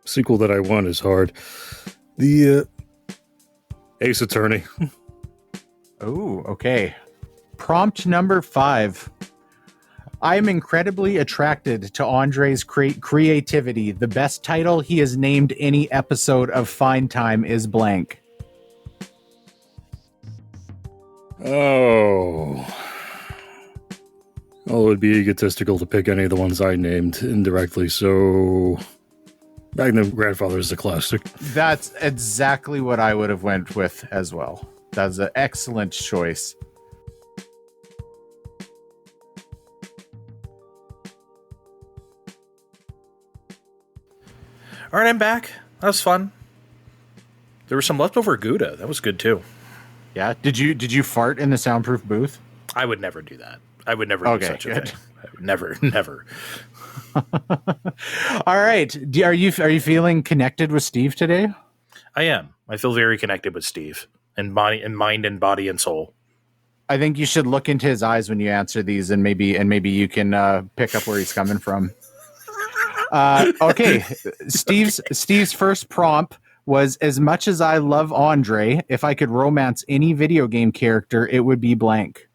Speaker 2: Sequel that I want is hard. The Ace Attorney.
Speaker 1: Oh, okay. Prompt number 5. I am incredibly attracted to Andre's creativity. The best title he has named any episode of Fine Time is blank.
Speaker 2: Oh. Well, it would be egotistical to pick any of the ones I named indirectly, so Magnum Grandfather is a classic.
Speaker 1: That's exactly what I would have went with as well. That's an excellent choice.
Speaker 3: All right, I'm back. That was fun. There was some leftover Gouda. That was good too.
Speaker 1: Yeah. Did you fart in the soundproof booth?
Speaker 3: I would never do that. I would never do such a thing. I would never.
Speaker 1: All right. Are you feeling connected with Steve today?
Speaker 3: I am. I feel very connected with Steve and mind and body and soul.
Speaker 1: I think you should look into his eyes when you answer these, and maybe you can pick up where he's coming from. Okay, Steve's first prompt was, as much as I love Andre, if I could romance any video game character, it would be blank.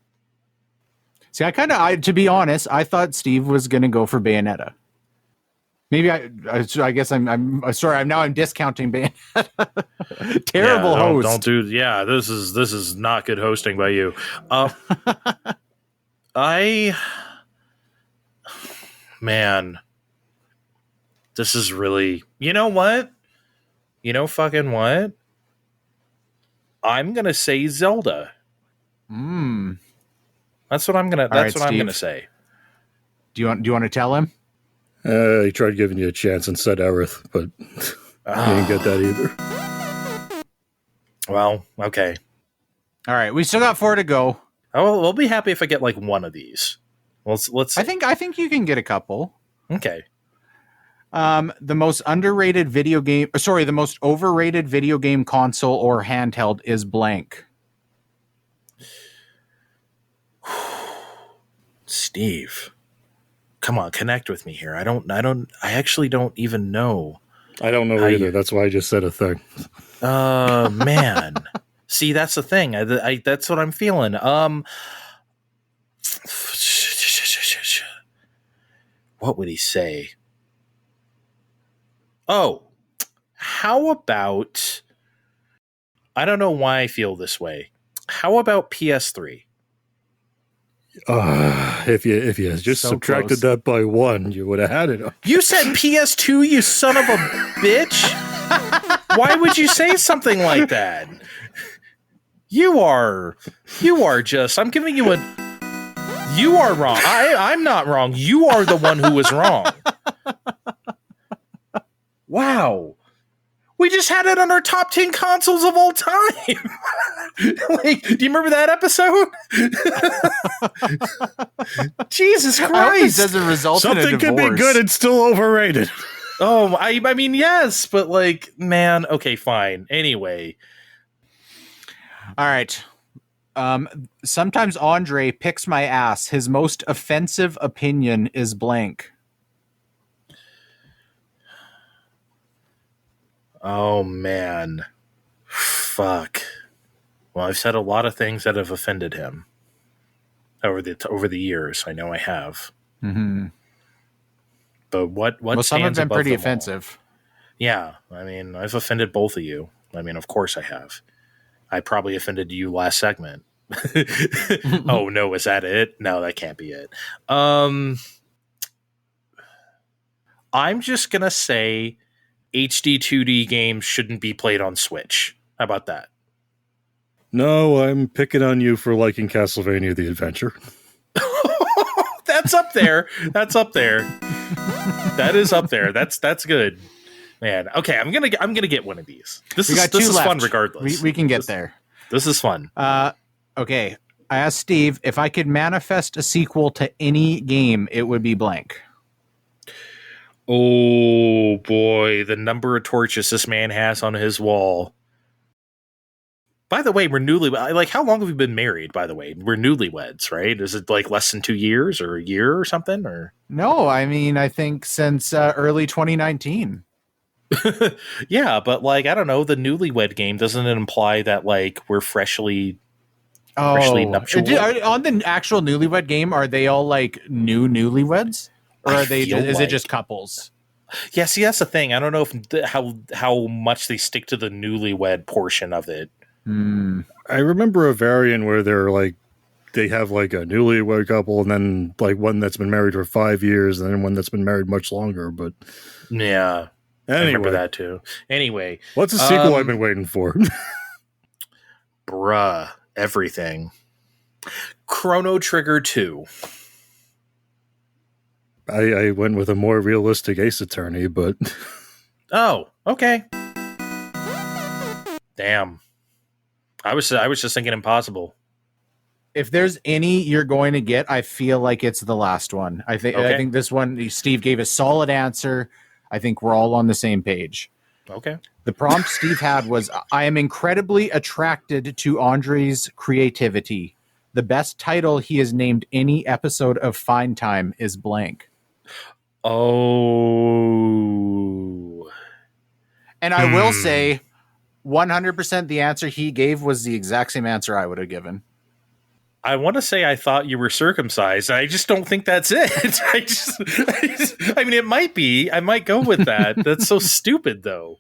Speaker 1: See, to be honest, I thought Steve was going to go for Bayonetta. Maybe I guess I'm sorry. I'm discounting Bayonetta. Terrible host.
Speaker 3: Don't do. Yeah, this is not good hosting by you. Man, this is really. You know what? You know fucking what? I'm gonna say Zelda. That's what I'm gonna. That's what I'm gonna say.
Speaker 1: Do you want to tell him?
Speaker 2: He tried giving you a chance and said Aerith, but you didn't get that either.
Speaker 3: Well, okay.
Speaker 1: All right, we still got 4 to go.
Speaker 3: Oh, we'll be happy if I get like one of these. Let's.
Speaker 1: I think you can get a couple.
Speaker 3: Okay.
Speaker 1: The most underrated video game. Sorry, the most overrated video game console or handheld is blank.
Speaker 3: Steve, come on, connect with me here. I actually don't even know.
Speaker 2: I don't know either. That's why I just said a thing.
Speaker 3: Man. See, that's the thing. That's what I'm feeling. What would he say? Oh, how about, I don't know why I feel this way. How about PS3?
Speaker 2: If you just subtracted that by 1, you would have had it.
Speaker 3: You said PS2, you son of a bitch. Why would you say something like that? You are just, I'm giving you you are wrong. I'm not wrong. You are the one who was wrong. Wow. We just had it on our top 10 consoles of all time. Like, do you remember that episode? Jesus Christ.
Speaker 1: As a result of
Speaker 2: something can be good and still overrated.
Speaker 3: Oh, I mean, yes, but like, man, okay, fine. Anyway.
Speaker 1: All right. Sometimes Andre picks my ass. His most offensive opinion is blank.
Speaker 3: Oh, man. Fuck. Well, I've said a lot of things that have offended him over the years. I know I have.
Speaker 1: Mm-hmm.
Speaker 3: But what
Speaker 1: some have been pretty
Speaker 3: all?
Speaker 1: offensive.
Speaker 3: Yeah. I mean, I've offended both of you. I mean, of course I have. I probably offended you last segment. Oh, no. Is that it? No, that can't be it. I'm just going to say HD 2D games shouldn't be played on Switch. How about that?
Speaker 2: No, I'm picking on you for liking Castlevania The Adventure.
Speaker 3: That's up there. That's up there. That is up there. That's good. Man, okay, I'm gonna get one of these. This is fun regardless.
Speaker 1: We can get there.
Speaker 3: This is fun.
Speaker 1: Okay. I asked Steve, if I could manifest a sequel to any game, it would be blank.
Speaker 3: Oh boy, the number of torches this man has on his wall. By the way, we're newlywed. Like, how long have we been married, by the way? We're newlyweds, right? Is it like less than 2 years or a year or something? Or
Speaker 1: no, I mean, I think since early 2019.
Speaker 3: Yeah, but like, I don't know, the newlywed game, doesn't it imply that like we're freshly nuptial?
Speaker 1: On the actual newlywed game, are they all like newlyweds? Or are they? Is it just couples?
Speaker 3: Yeah, see, that's the thing. I don't know if how much they stick to the newlywed portion of it.
Speaker 2: I remember a variant where they have like a newlywed couple, and then like one that's been married for 5 years, and then one that's been married much longer. But
Speaker 3: yeah, anyway. I remember that too. Anyway,
Speaker 2: what's a sequel I've been waiting for?
Speaker 3: Bruh, everything. Chrono Trigger 2.
Speaker 2: I went with a more realistic Ace Attorney, but
Speaker 3: oh, okay. Damn. I was just thinking Impossible.
Speaker 1: If there's any you're going to get, I feel like it's the last one. I think this one, Steve gave a solid answer. I think we're all on the same page.
Speaker 3: Okay.
Speaker 1: The prompt Steve had was, I am incredibly attracted to Andre's creativity. The best title he has named any episode of Fine Time is blank.
Speaker 3: Oh.
Speaker 1: And I will say 100% the answer he gave was the exact same answer I would have given.
Speaker 3: I want to say I thought you were circumcised. I just don't think that's it. I mean, it might be. I might go with that. That's so stupid, though.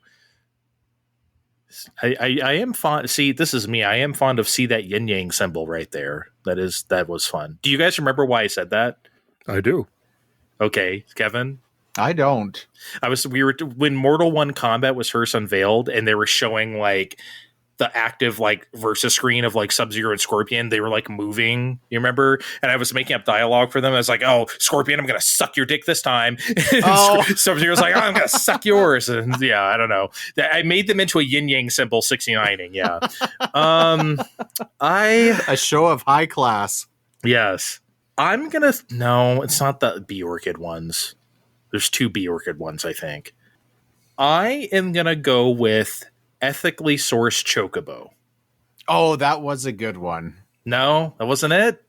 Speaker 3: I am fond. See, this is me. I am fond of that yin yang symbol right there. That was fun. Do you guys remember why I said that?
Speaker 2: I do.
Speaker 3: Okay, Kevin.
Speaker 1: I don't.
Speaker 3: When Mortal 1 Combat was first unveiled, and they were showing like the active like versus screen of like Sub-Zero and Scorpion. They were like moving, you remember? And I was making up dialogue for them. I was like, oh, Scorpion, I'm gonna suck your dick this time. Oh. Sub-Zero's like, oh, I'm gonna suck yours. And yeah, I don't know. I made them into a yin-yang symbol 69ing. Yeah.
Speaker 1: A show of high class.
Speaker 3: Yes. No, it's not the Bee Orchid ones. There's 2 Bee Orchid ones, I think. I am gonna go with ethically sourced chocobo.
Speaker 1: Oh, that was a good one.
Speaker 3: No, that wasn't it.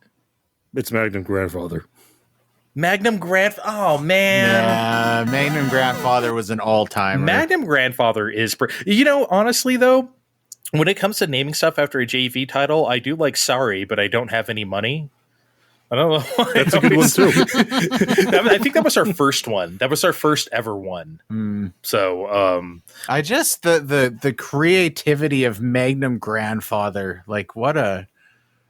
Speaker 2: It's Magnum Grandfather.
Speaker 3: Oh man,
Speaker 1: yeah, Magnum Grandfather was an all-timer.
Speaker 3: Magnum Grandfather is, honestly though, when it comes to naming stuff after a JV title, I do like Sorry, but I don't have any money. I don't know why.
Speaker 2: That's a good one too.
Speaker 3: I think that was our first one. That was our first ever one. So,
Speaker 1: I just the creativity of Magnum Grandfather, like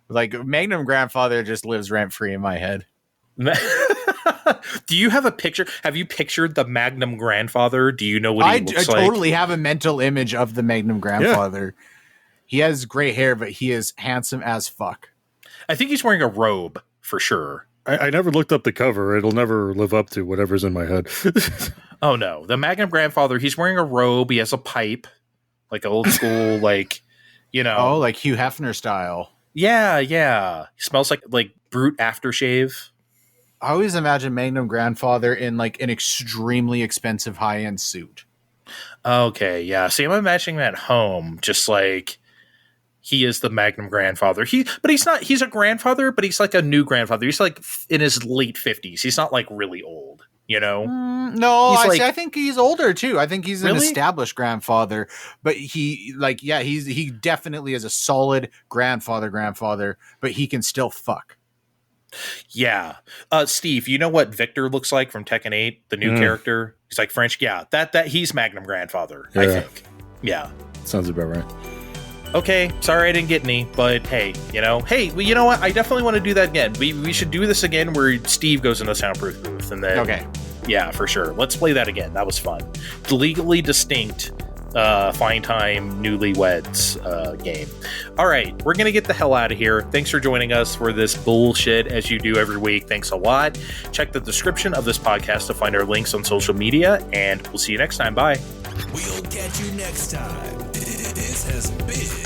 Speaker 1: Magnum Grandfather just lives rent free in my head.
Speaker 3: Do you have a picture? Have you pictured the Magnum Grandfather? Do you know what he looks like?
Speaker 1: I totally have a mental image of the Magnum Grandfather. Yeah. He has gray hair, but he is handsome as fuck.
Speaker 3: I think he's wearing a robe. For sure.
Speaker 2: I never looked up the cover. It'll never live up to whatever's in my head.
Speaker 3: Oh, no. The Magnum Grandfather, he's wearing a robe. He has a pipe. Like old school, like,
Speaker 1: Oh, like Hugh Hefner style.
Speaker 3: Yeah. He smells like Brute aftershave.
Speaker 1: I always imagine Magnum Grandfather in like an extremely expensive high-end suit.
Speaker 3: Okay, yeah. See, I'm imagining that at home. Just like... He is the Magnum Grandfather. He's a grandfather, but he's like a new grandfather. He's like in his late 50s. He's not like really old,
Speaker 1: No, I think he's older too. I think he's an established grandfather, but he definitely is a solid grandfather, but he can still fuck.
Speaker 3: Yeah. Steve, you know what Victor looks like from Tekken 8, the new character? He's like French. Yeah, that he's Magnum Grandfather, I think. Yeah.
Speaker 2: Sounds about right.
Speaker 3: Okay, sorry I didn't get any, but hey, you know what? I definitely want to do that again. We should do this again where Steve goes in the soundproof booth and then
Speaker 1: okay,
Speaker 3: yeah, for sure. Let's play that again. That was fun. Legally distinct, Fine Time Newlyweds game. All right, we're gonna get the hell out of here. Thanks for joining us for this bullshit as you do every week. Thanks a lot. Check the description of this podcast to find our links on social media, and we'll see you next time. Bye.
Speaker 4: We'll catch you next time. This has been